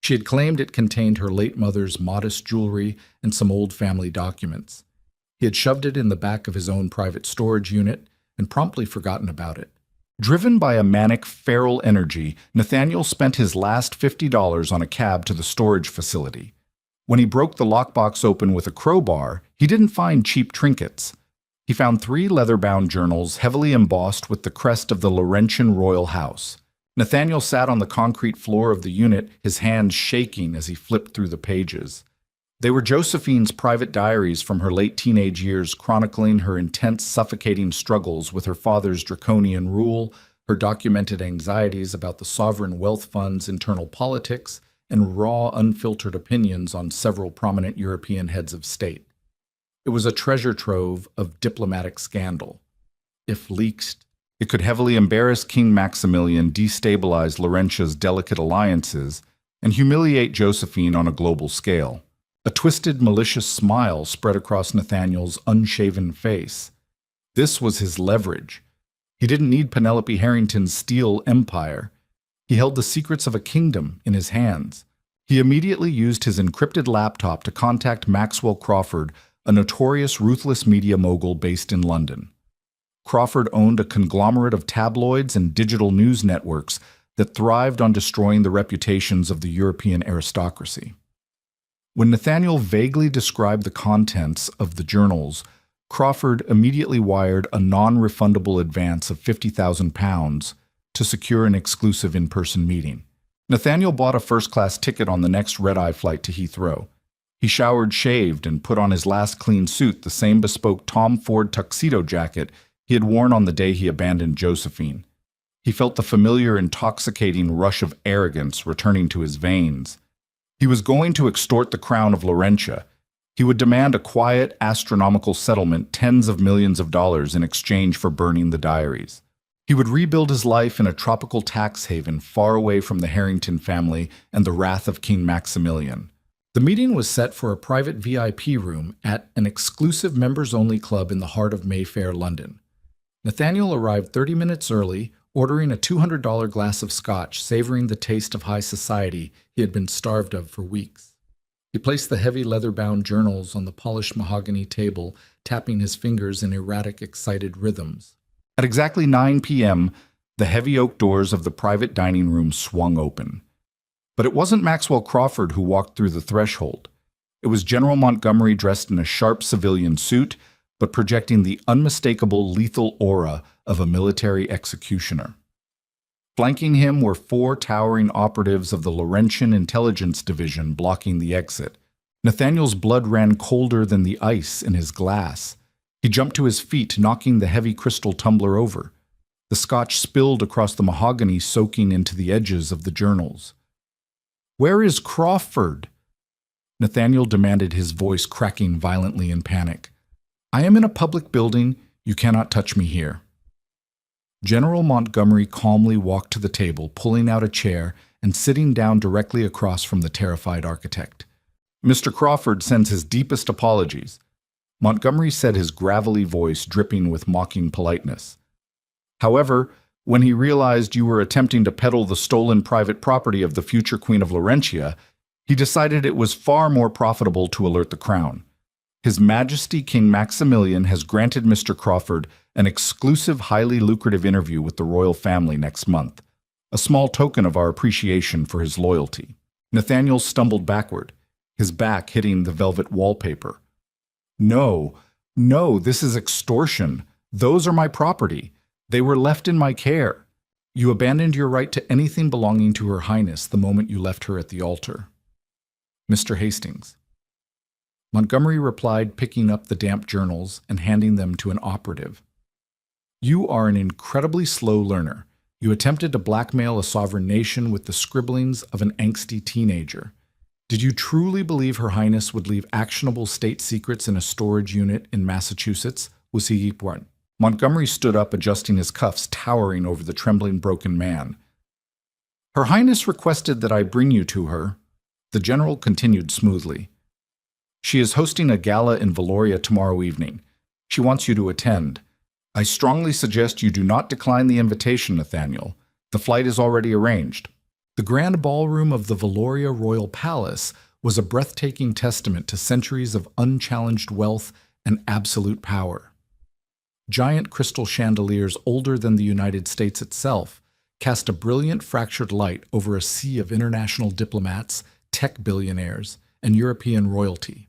Speaker 1: She had claimed it contained her late mother's modest jewelry and some old family documents. He had shoved it in the back of his own private storage unit and promptly forgotten about it. Driven by a manic, feral energy, Nathaniel spent his last $50 on a cab to the storage facility. When he broke the lockbox open with a crowbar, he didn't find cheap trinkets. He found 3 leather-bound journals heavily embossed with the crest of the Laurentian royal house. Nathaniel sat on the concrete floor of the unit, his hands shaking as he flipped through the pages. They were Josephine's private diaries from her late teenage years, chronicling her intense, suffocating struggles with her father's draconian rule, her documented anxieties about the sovereign wealth fund's internal politics, and raw, unfiltered opinions on several prominent European heads of state. It was a treasure trove of diplomatic scandal. If leaked, it could heavily embarrass King Maximilian, destabilize Laurentia's delicate alliances, and humiliate Josephine on a global scale. A twisted, malicious smile spread across Nathaniel's unshaven face. This was his leverage. He didn't need Penelope Harrington's steel empire. He held the secrets of a kingdom in his hands. He immediately used his encrypted laptop to contact Maxwell Crawford, a notorious, ruthless media mogul based in London. Crawford owned a conglomerate of tabloids and digital news networks that thrived on destroying the reputations of the European aristocracy. When Nathaniel vaguely described the contents of the journals, Crawford immediately wired a non-refundable advance of £50,000 to secure an exclusive in-person meeting. Nathaniel bought a first-class ticket on the next red-eye flight to Heathrow. He showered, shaved, and put on his last clean suit, the same bespoke Tom Ford tuxedo jacket he had worn on the day he abandoned Josephine. He felt the familiar, intoxicating rush of arrogance returning to his veins. He was going to extort the crown of Laurentia. He would demand a quiet, astronomical settlement, tens of millions of dollars in exchange for burning the diaries. He would rebuild his life in a tropical tax haven far away from the Harrington family and the wrath of King Maximilian. The meeting was set for a private VIP room at an exclusive members-only club in the heart of Mayfair, London. Nathaniel arrived 30 minutes early, ordering a $200 glass of scotch, savoring the taste of high society he had been starved of for weeks. He placed the heavy leather-bound journals on the polished mahogany table, tapping his fingers in erratic, excited rhythms. At exactly 9 p.m., the heavy oak doors of the private dining room swung open. But it wasn't Maxwell Crawford who walked through the threshold. It was General Montgomery dressed in a sharp civilian suit, but projecting the unmistakable lethal aura of a military executioner. Flanking him were 4 towering operatives of the Laurentian Intelligence Division blocking the exit. Nathaniel's blood ran colder than the ice in his glass. He jumped to his feet, knocking the heavy crystal tumbler over. The scotch spilled across the mahogany, soaking into the edges of the journals. Where is Crawford? Nathaniel demanded, his voice cracking violently in panic. I am in a public building. You cannot touch me here. General Montgomery calmly walked to the table, pulling out a chair and sitting down directly across from the terrified architect. Mr. Crawford sends his deepest apologies, Montgomery said, his gravelly voice dripping with mocking politeness. However, when he realized you were attempting to peddle the stolen private property of the future Queen of Laurentia, he decided it was far more profitable to alert the crown. His Majesty King Maximilian has granted Mr. Crawford an exclusive, highly lucrative interview with the royal family next month, a small token of our appreciation for his loyalty. Nathaniel stumbled backward, his back hitting the velvet wallpaper. No, this is extortion. Those are my property. They were left in my care. You abandoned your right to anything belonging to Her Highness the moment you left her at the altar. Mr. Hastings. Montgomery replied, picking up the damp journals and handing them to an operative. You are an incredibly slow learner. You attempted to blackmail a sovereign nation with the scribblings of an angsty teenager. Did you truly believe Her Highness would leave actionable state secrets in a storage unit in Massachusetts? Montgomery stood up, adjusting his cuffs, towering over the trembling, broken man. Her Highness requested that I bring you to her. The general continued smoothly. She is hosting a gala in Valoria tomorrow evening. She wants you to attend. I strongly suggest you do not decline the invitation, Nathaniel. The flight is already arranged. The grand ballroom of the Valoria Royal Palace was a breathtaking testament to centuries of unchallenged wealth and absolute power. Giant crystal chandeliers older than the United States itself cast a brilliant fractured light over a sea of international diplomats, tech billionaires, and European royalty.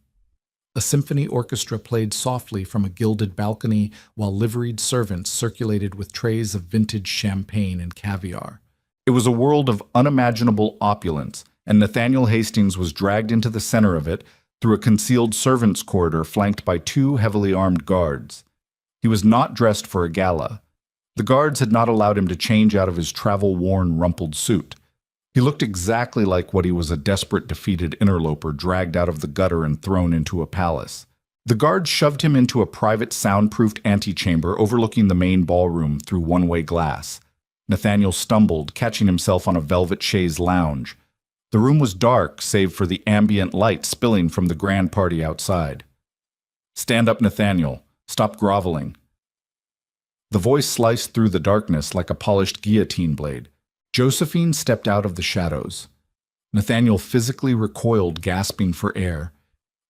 Speaker 1: A symphony orchestra played softly from a gilded balcony while liveried servants circulated with trays of vintage champagne and caviar. It was a world of unimaginable opulence, and Nathaniel Hastings was dragged into the center of it through a concealed servants' corridor flanked by 2 heavily armed guards. He was not dressed for a gala. The guards had not allowed him to change out of his travel-worn, rumpled suit. He looked exactly like what he was, a desperate, defeated interloper dragged out of the gutter and thrown into a palace. The guards shoved him into a private, soundproofed antechamber overlooking the main ballroom through one-way glass. Nathaniel stumbled, catching himself on a velvet chaise lounge. The room was dark, save for the ambient light spilling from the grand party outside. Stand up, Nathaniel. Stop groveling. The voice sliced through the darkness like a polished guillotine blade. Josephine stepped out of the shadows. Nathaniel physically recoiled, gasping for air.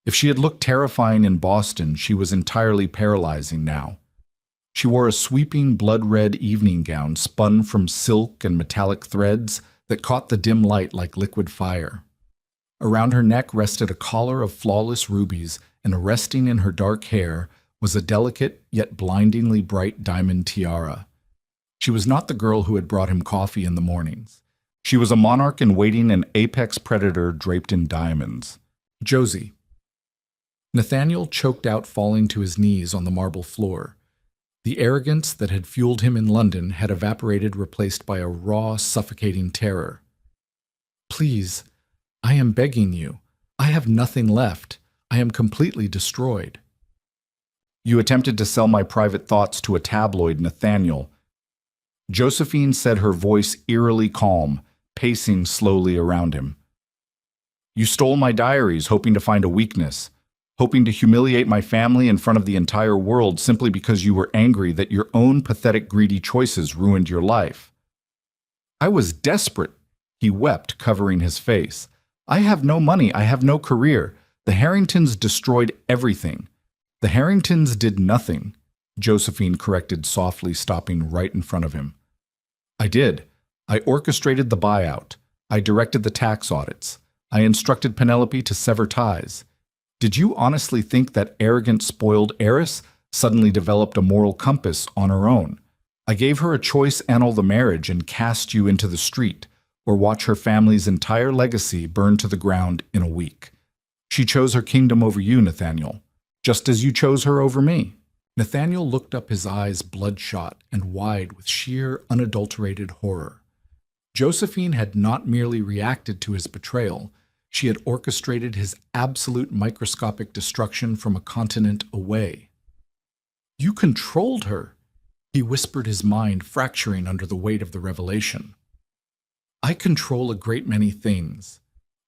Speaker 1: If she had looked terrifying in Boston, she was entirely paralyzing now. She wore a sweeping blood-red evening gown spun from silk and metallic threads that caught the dim light like liquid fire. Around her neck rested a collar of flawless rubies, and resting in her dark hair was a delicate yet blindingly bright diamond tiara. She was not the girl who had brought him coffee in the mornings. She was a monarch in waiting, an apex predator draped in diamonds. Josie. Nathaniel choked out, falling to his knees on the marble floor. The arrogance that had fueled him in London had evaporated, replaced by a raw, suffocating terror. Please, I am begging you. I have nothing left. I am completely destroyed. You attempted to sell my private thoughts to a tabloid, Nathaniel. Josephine said, her voice eerily calm, pacing slowly around him. You stole my diaries, hoping to find a weakness, hoping to humiliate my family in front of the entire world simply because you were angry that your own pathetic, greedy choices ruined your life. I was desperate, he wept, covering his face. I have no money, I have no career. The Harringtons destroyed everything. The Harringtons did nothing, Josephine corrected softly, stopping right in front of him. I did. I orchestrated the buyout. I directed the tax audits. I instructed Penelope to sever ties. Did you honestly think that arrogant, spoiled heiress suddenly developed a moral compass on her own? I gave her a choice: annul the marriage and cast you into the street, or watch her family's entire legacy burn to the ground in a week. She chose her kingdom over you, Nathaniel, just as you chose her over me. Nathaniel looked up, his eyes bloodshot and wide with sheer, unadulterated horror. Josephine had not merely reacted to his betrayal, she had orchestrated his absolute microscopic destruction from a continent away. "You controlled her," he whispered, his mind fracturing under the weight of the revelation. "I control a great many things,"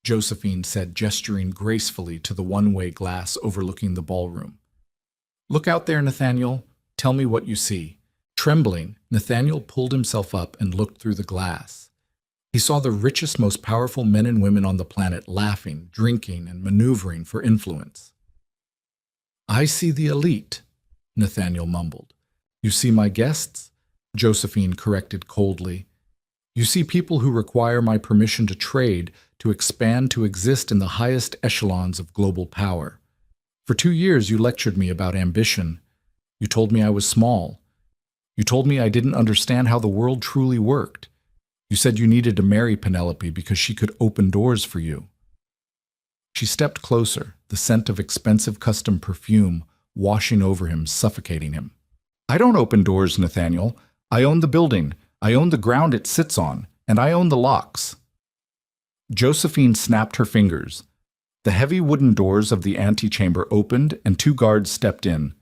Speaker 1: Josephine said, gesturing gracefully to the one-way glass overlooking the ballroom. "Look out there, Nathaniel. Tell me what you see." Trembling, Nathaniel pulled himself up and looked through the glass. He saw the richest, most powerful men and women on the planet laughing, drinking, and maneuvering for influence. "I see the elite," Nathaniel mumbled. "You see my guests?" Josephine corrected coldly. "You see people who require my permission to trade, to expand, to exist in the highest echelons of global power. For 2 years you lectured me about ambition. You told me I was small. You told me I didn't understand how the world truly worked. You said you needed to marry Penelope because she could open doors for you." She stepped closer, the scent of expensive custom perfume washing over him, suffocating him. "I don't open doors, Nathaniel. I own the building. I own the ground it sits on, and I own the locks." Josephine snapped her fingers. The heavy wooden doors of the antechamber opened, and 2 guards stepped in.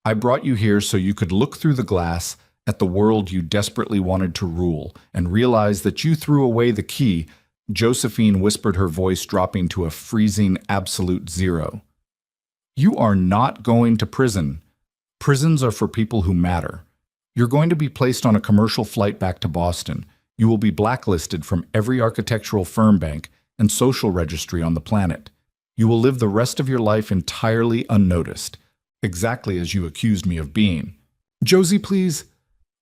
Speaker 1: "I brought you here so you could look through the glass at the world you desperately wanted to rule, and realize that you threw away the key," Josephine whispered, her voice dropping to a freezing absolute zero. "You are not going to prison. Prisons are for people who matter. You're going to be placed on a commercial flight back to Boston. You will be blacklisted from every architectural firm, bank, and social registry on the planet. You will live the rest of your life entirely unnoticed, exactly as you accused me of being." "Josie, please,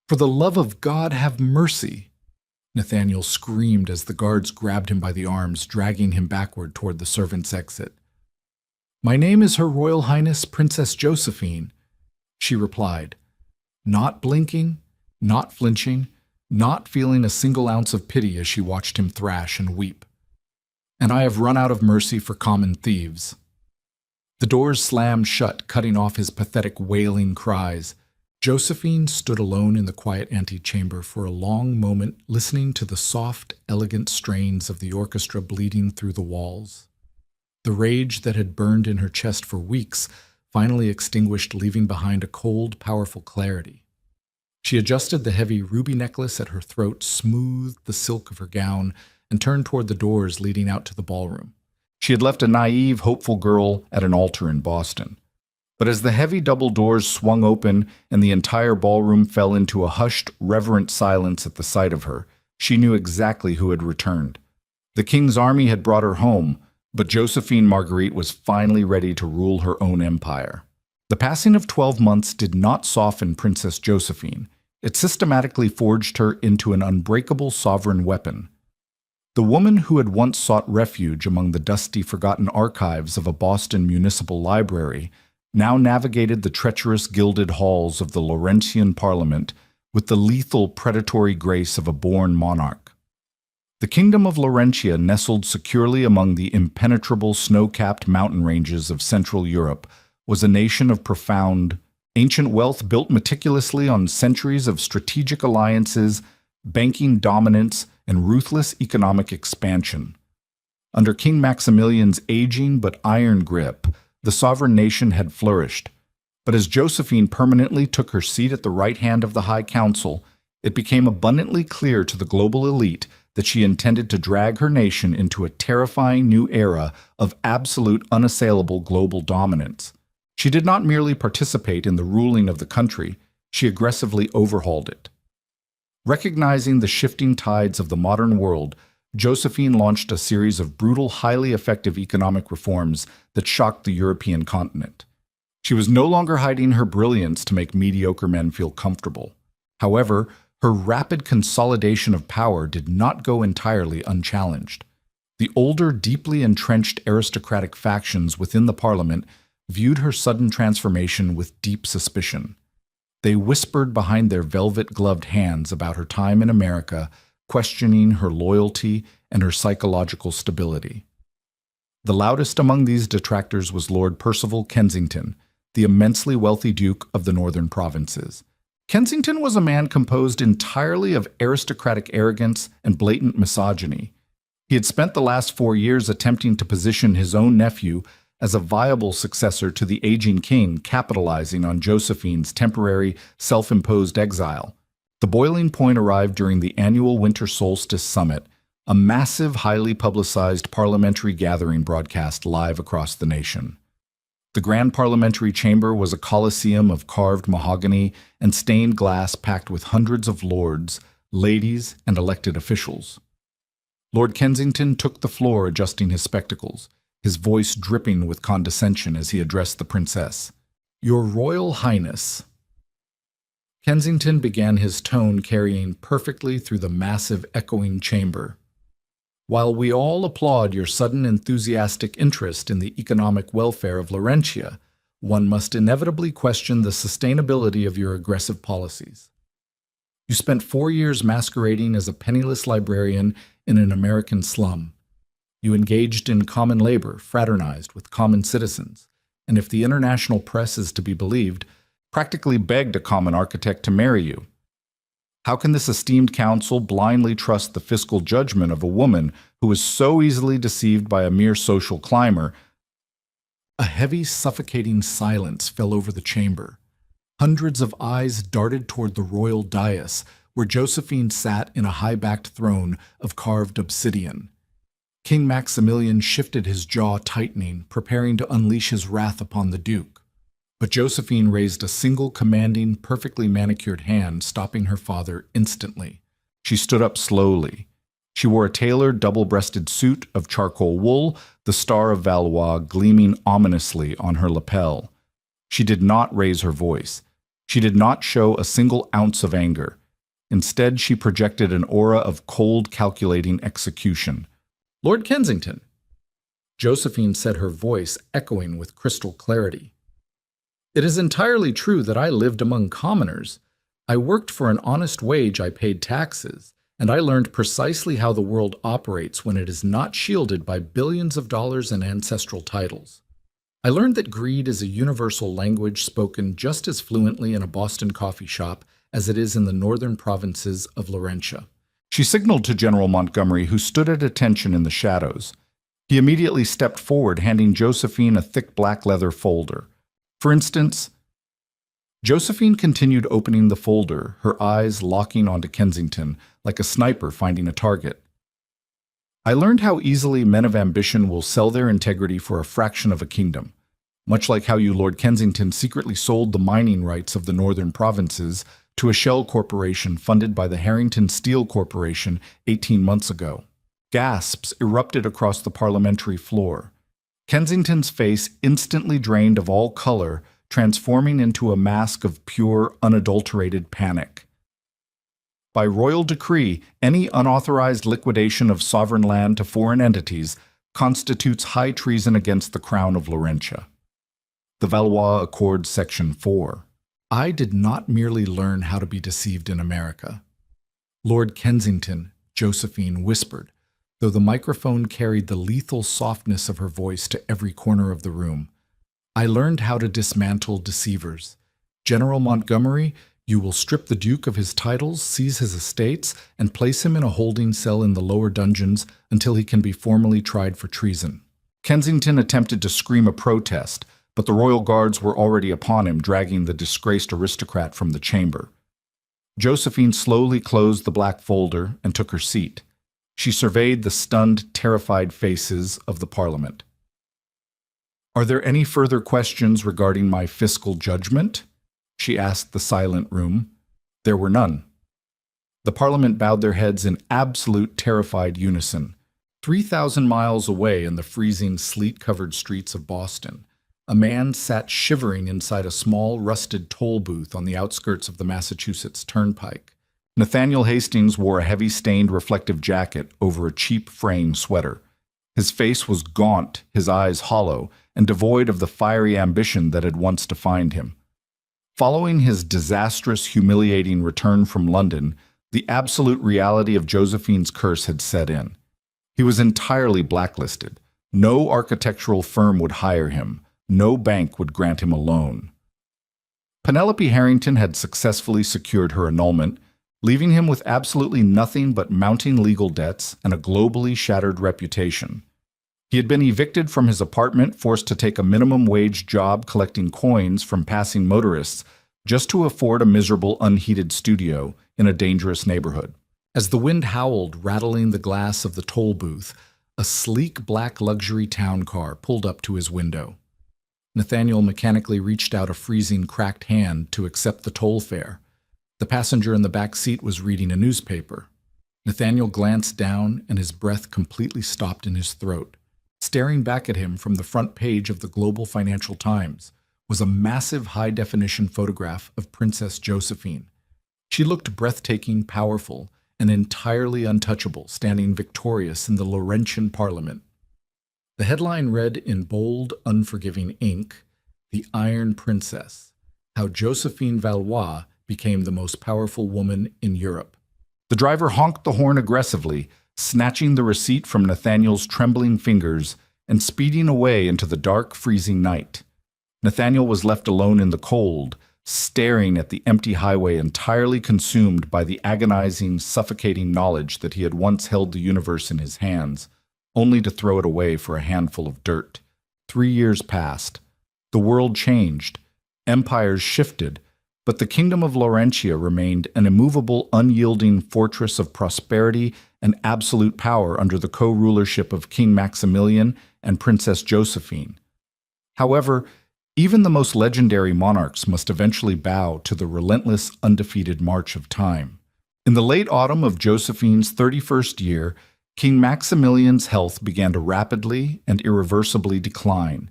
Speaker 1: for the love of God, have mercy," Nathaniel screamed as the guards grabbed him by the arms, dragging him backward toward the servants' exit. "My name is Her Royal Highness Princess Josephine," she replied, not blinking, not flinching, not feeling a single ounce of pity as she watched him thrash and weep. "And I have run out of mercy for common thieves." The doors slammed shut, cutting off his pathetic wailing cries. Josephine stood alone in the quiet antechamber for a long moment, listening to the soft, elegant strains of the orchestra bleeding through the walls. The rage that had burned in her chest for weeks finally extinguished, leaving behind a cold, powerful clarity. She adjusted the heavy ruby necklace at her throat, smoothed the silk of her gown, and turned toward the doors leading out to the ballroom. She had left a naive, hopeful girl at an altar in Boston. But as the heavy double doors swung open and the entire ballroom fell into a hushed, reverent silence at the sight of her, she knew exactly who had returned. The king's army had brought her home, but Josephine Marguerite was finally ready to rule her own empire. The passing of 12 months did not soften Princess Josephine. It systematically forged her into an unbreakable sovereign weapon. The woman who had once sought refuge among the dusty, forgotten archives of a Boston municipal library now navigated the treacherous gilded halls of the Laurentian Parliament with the lethal, predatory grace of a born monarch. The kingdom of Laurentia, nestled securely among the impenetrable snow-capped mountain ranges of Central Europe, was a nation of profound, ancient wealth built meticulously on centuries of strategic alliances, banking dominance, and ruthless economic expansion. Under King Maximilian's aging but iron grip, the sovereign nation had flourished. But as Josephine permanently took her seat at the right hand of the High Council, it became abundantly clear to the global elite that she intended to drag her nation into a terrifying new era of absolute, unassailable global dominance. She did not merely participate in the ruling of the country, she aggressively overhauled it. Recognizing the shifting tides of the modern world, Josephine launched a series of brutal, highly effective economic reforms that shocked the European continent. She was no longer hiding her brilliance to make mediocre men feel comfortable. However, her rapid consolidation of power did not go entirely unchallenged. The older, deeply entrenched aristocratic factions within the parliament viewed her sudden transformation with deep suspicion. They whispered behind their velvet-gloved hands about her time in America, questioning her loyalty and her psychological stability. The loudest among these detractors was Lord Percival Kensington, the immensely wealthy Duke of the Northern Provinces. Kensington was a man composed entirely of aristocratic arrogance and blatant misogyny. He had spent the last 4 years attempting to position his own nephew as a viable successor to the aging king, capitalizing on Josephine's temporary, self-imposed exile. The boiling point arrived during the annual Winter Solstice Summit, a massive, highly publicized parliamentary gathering broadcast live across the nation. The Grand Parliamentary Chamber was a coliseum of carved mahogany and stained glass packed with hundreds of lords, ladies, and elected officials. Lord Kensington took the floor adjusting his spectacles, his voice dripping with condescension as he addressed the princess. "Your Royal Highness." Kensington began, his tone carrying perfectly through the massive echoing chamber. "While we all applaud your sudden enthusiastic interest in the economic welfare of Laurentia, one must inevitably question the sustainability of your aggressive policies. You spent 4 years masquerading as a penniless librarian in an American slum. You engaged in common labor, fraternized with common citizens, and if the international press is to be believed, practically begged a common architect to marry you. How can this esteemed council blindly trust the fiscal judgment of a woman who is so easily deceived by a mere social climber?" A heavy, suffocating silence fell over the chamber. Hundreds of eyes darted toward the royal dais, where Josephine sat in a high-backed throne of carved obsidian. King Maximilian shifted, his jaw tightening, preparing to unleash his wrath upon the Duke. But Josephine raised a single commanding, perfectly manicured hand, stopping her father instantly. She stood up slowly. She wore a tailored, double-breasted suit of charcoal wool, the Star of Valois gleaming ominously on her lapel. She did not raise her voice. She did not show a single ounce of anger. Instead, she projected an aura of cold, calculating execution. "Lord Kensington," Josephine said, her voice echoing with crystal clarity. "It is entirely true that I lived among commoners. I worked for an honest wage, I paid taxes, and I learned precisely how the world operates when it is not shielded by billions of dollars in ancestral titles. I learned that greed is a universal language spoken just as fluently in a Boston coffee shop as it is in the northern provinces of Laurentia." She signaled to General Montgomery, who stood at attention in the shadows. He immediately stepped forward, handing Josephine a thick black leather folder. "For instance," Josephine continued opening the folder, her eyes locking onto Kensington, like a sniper finding a target. "I learned how easily men of ambition will sell their integrity for a fraction of a kingdom, much like how you, Lord Kensington, secretly sold the mining rights of the northern provinces to a shell corporation funded by the Harrington Steel Corporation 18 months ago." Gasps erupted across the parliamentary floor. Kensington's face instantly drained of all color, transforming into a mask of pure, unadulterated panic. "By royal decree, any unauthorized liquidation of sovereign land to foreign entities constitutes high treason against the Crown of Laurentia. The Valois Accord, Section 4. I did not merely learn how to be deceived in America." "Lord Kensington," Josephine whispered, though the microphone carried the lethal softness of her voice to every corner of the room. "I learned how to dismantle deceivers. General Montgomery, you will strip the Duke of his titles, seize his estates, and place him in a holding cell in the lower dungeons until he can be formally tried for treason." Kensington attempted to scream a protest, but the royal guards were already upon him, dragging the disgraced aristocrat from the chamber. Josephine slowly closed the black folder and took her seat. She surveyed the stunned, terrified faces of the Parliament. "Are there any further questions regarding my fiscal judgment?" she asked the silent room. There were none. The Parliament bowed their heads in absolute terrified unison. 3,000 miles away in the freezing, sleet-covered streets of Boston, a man sat shivering inside a small, rusted toll booth on the outskirts of the Massachusetts Turnpike. Nathaniel Hastings wore a heavy, stained, reflective jacket over a cheap fraying sweater. His face was gaunt, his eyes hollow, and devoid of the fiery ambition that had once defined him. Following his disastrous, humiliating return from London, the absolute reality of Josephine's curse had set in. He was entirely blacklisted. No architectural firm would hire him. No bank would grant him a loan. Penelope Harrington had successfully secured her annulment, leaving him with absolutely nothing but mounting legal debts and a globally shattered reputation. He had been evicted from his apartment, forced to take a minimum wage job collecting coins from passing motorists just to afford a miserable, unheated studio in a dangerous neighborhood. As the wind howled, rattling the glass of the toll booth, a sleek black luxury town car pulled up to his window. Nathaniel mechanically reached out a freezing, cracked hand to accept the toll fare. The passenger in the back seat was reading a newspaper. Nathaniel glanced down, and his breath completely stopped in his throat. Staring back at him from the front page of the Global Financial Times was a massive high-definition photograph of Princess Josephine. She looked breathtaking, powerful, and entirely untouchable, standing victorious in the Laurentian Parliament. The headline read in bold, unforgiving ink, "The Iron Princess: How Josephine Valois Became the Most Powerful Woman in Europe." The driver honked the horn aggressively, snatching the receipt from Nathaniel's trembling fingers and speeding away into the dark, freezing night. Nathaniel was left alone in the cold, staring at the empty highway, entirely consumed by the agonizing, suffocating knowledge that he had once held the universe in his hands, only to throw it away for a handful of dirt. 3 years passed. The world changed. Empires shifted. But the kingdom of Laurentia remained an immovable, unyielding fortress of prosperity and absolute power under the co-rulership of King Maximilian and Princess Josephine. However, even the most legendary monarchs must eventually bow to the relentless, undefeated march of time. In the late autumn of Josephine's 31st year, King Maximilian's health began to rapidly and irreversibly decline.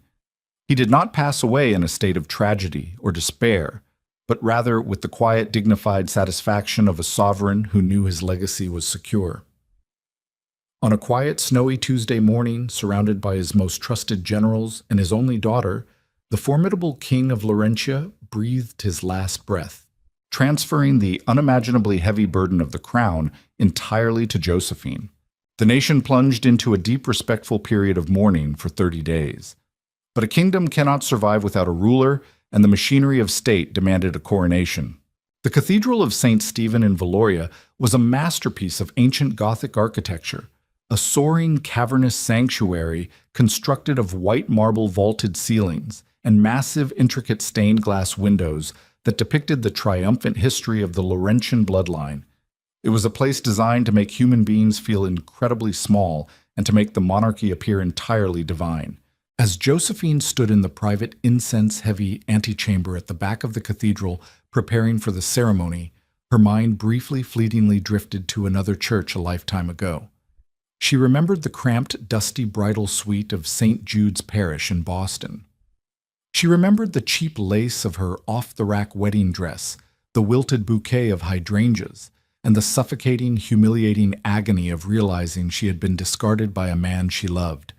Speaker 1: He did not pass away in a state of tragedy or despair, but rather with the quiet, dignified satisfaction of a sovereign who knew his legacy was secure. On a quiet, snowy Tuesday morning, surrounded by his most trusted generals and his only daughter, the formidable king of Laurentia breathed his last breath, transferring the unimaginably heavy burden of the crown entirely to Josephine. The nation plunged into a deep, respectful period of mourning for 30 days. But a kingdom cannot survive without a ruler, and the machinery of state demanded a coronation. The Cathedral of St. Stephen in Valoria was a masterpiece of ancient Gothic architecture, a soaring, cavernous sanctuary constructed of white marble vaulted ceilings and massive, intricate stained glass windows that depicted the triumphant history of the Laurentian bloodline. It was a place designed to make human beings feel incredibly small and to make the monarchy appear entirely divine. As Josephine stood in the private, incense-heavy antechamber at the back of the cathedral preparing for the ceremony, her mind briefly, fleetingly drifted to another church a lifetime ago. She remembered the cramped, dusty bridal suite of St. Jude's Parish in Boston. She remembered the cheap lace of her off-the-rack wedding dress, the wilted bouquet of hydrangeas, and the suffocating, humiliating agony of realizing she had been discarded by a man she loved.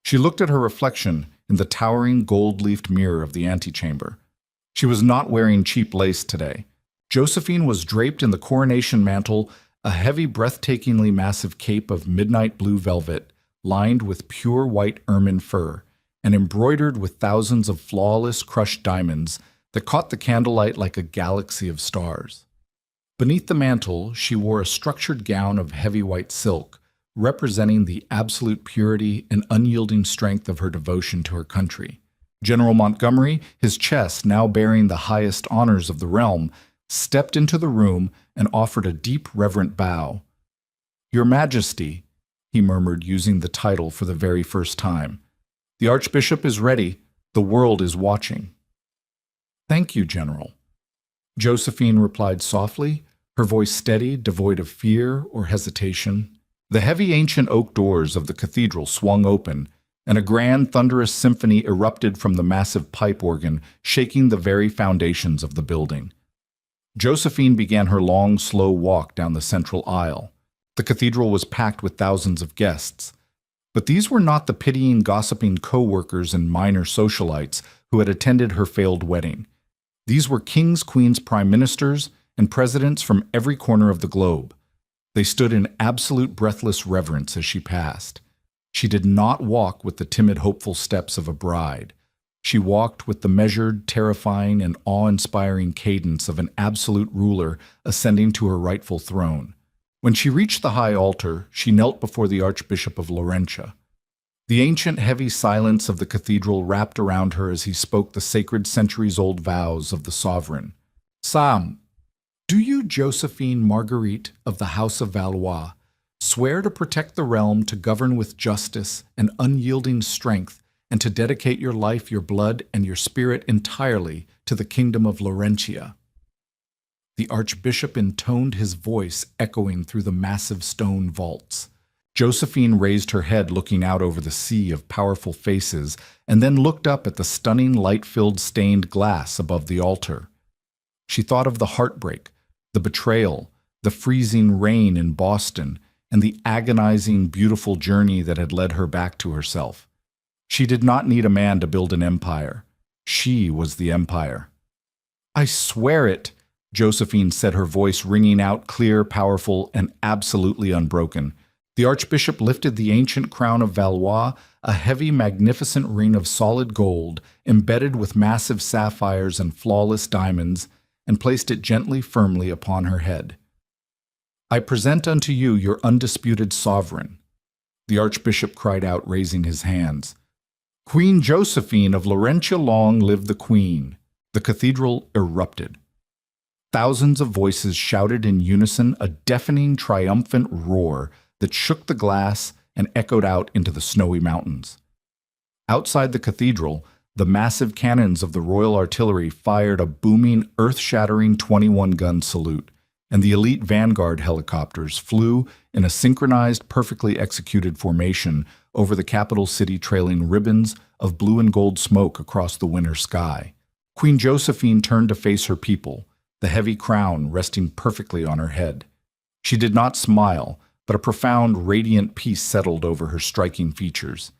Speaker 1: She looked at her reflection in the towering gold-leafed mirror of the antechamber. She was not wearing cheap lace today. Josephine was draped in the coronation mantle, a heavy, breathtakingly massive cape of midnight blue velvet, lined with pure white ermine fur, and embroidered with thousands of flawless, crushed diamonds that caught the candlelight like a galaxy of stars. Beneath the mantle, she wore a structured gown of heavy white silk, representing the absolute purity and unyielding strength of her devotion to her country. General Montgomery, his chest now bearing the highest honors of the realm, stepped into the room and offered a deep, reverent bow. "Your Majesty," he murmured, using the title for the very first time. "The Archbishop is ready. The world is watching." "Thank you, General." Josephine replied softly, her voice steady, devoid of fear or hesitation. The heavy ancient oak doors of the cathedral swung open, and a grand thunderous symphony erupted from the massive pipe organ, shaking the very foundations of the building. Josephine began her long, slow walk down the central aisle. The cathedral was packed with thousands of guests. But these were not the pitying, gossiping co-workers and minor socialites who had attended her failed wedding. These were kings, queens, prime ministers, and presidents from every corner of the globe. They stood in absolute breathless reverence as she passed. She did not walk with the timid, hopeful steps of a bride. She walked with the measured, terrifying, and awe-inspiring cadence of an absolute ruler ascending to her rightful throne. When she reached the high altar, she knelt before the Archbishop of Laurentia. The ancient, heavy silence of the cathedral wrapped around her as he spoke the sacred centuries-old vows of the sovereign. Psalm, do you, Josephine Marguerite of the House of Valois, swear to protect the realm, to govern with justice and unyielding strength, and to dedicate your life, your blood, and your spirit entirely to the kingdom of Laurentia? The archbishop intoned his voice, echoing through the massive stone vaults. Josephine raised her head, looking out over the sea of powerful faces, and then looked up at the stunning light-filled stained glass above the altar. She thought of the heartbreak, the betrayal, the freezing rain in Boston, and the agonizing, beautiful journey that had led her back to herself. She did not need a man to build an empire. She was the empire. I swear it, Josephine said, her voice ringing out clear, powerful, and absolutely unbroken. The archbishop lifted the ancient crown of Valois, a heavy, magnificent ring of solid gold, embedded with massive sapphires and flawless diamonds, and placed it gently, firmly upon her head. I present unto you your undisputed sovereign, the archbishop cried out, raising his hands. Queen Josephine of Laurentia, long live the queen! The cathedral erupted. Thousands of voices shouted in unison, a deafening, triumphant roar that shook the glass and echoed out into the snowy mountains. Outside the cathedral, the massive cannons of the Royal Artillery fired a booming, earth-shattering 21-gun salute, and the elite Vanguard helicopters flew in a synchronized, perfectly executed formation over the capital city, trailing ribbons of blue and gold smoke across the winter sky. Queen Josephine turned to face her people, the heavy crown resting perfectly on her head. She did not smile, but a profound, radiant peace settled over her striking features.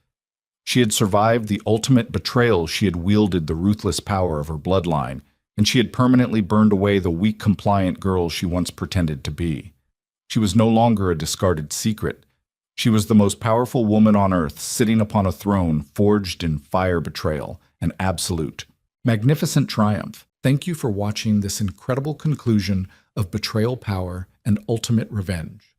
Speaker 1: She had survived the ultimate betrayal. She had wielded the ruthless power of her bloodline, and she had permanently burned away the weak, compliant girl she once pretended to be. She was no longer a discarded secret. She was the most powerful woman on earth, sitting upon a throne forged in fire, betrayal, and absolute, magnificent triumph. Thank you for watching this incredible conclusion of betrayal, power, and ultimate revenge.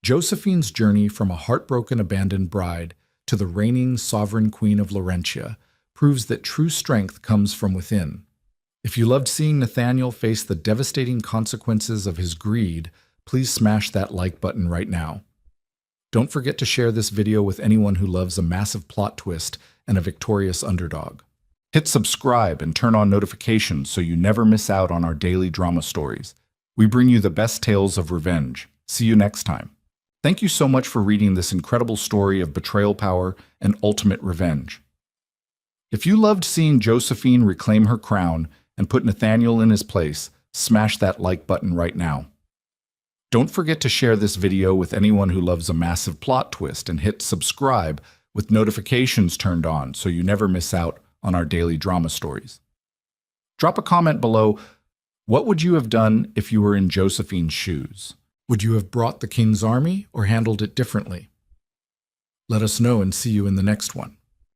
Speaker 1: Josephine's journey from a heartbroken, abandoned bride to the reigning sovereign queen of Laurentia proves that true strength comes from within. If you loved seeing Nathaniel face the devastating consequences of his greed, please smash that like button right now. Don't forget to share this video with anyone who loves a massive plot twist and a victorious underdog. Hit subscribe and turn on notifications so you never miss out on our daily drama stories. We bring you the best tales of revenge. See you next time. Thank you so much for reading this incredible story of betrayal, power, and ultimate revenge. If you loved seeing Josephine reclaim her crown and put Nathaniel in his place, smash that like button right now. Don't forget to share this video with anyone who loves a massive plot twist, and hit subscribe with notifications turned on so you never miss out on our daily drama stories. Drop a comment below. What would you have done if you were in Josephine's shoes? Would you have brought the king's army or handled it differently? Let us know, and see you in the next one.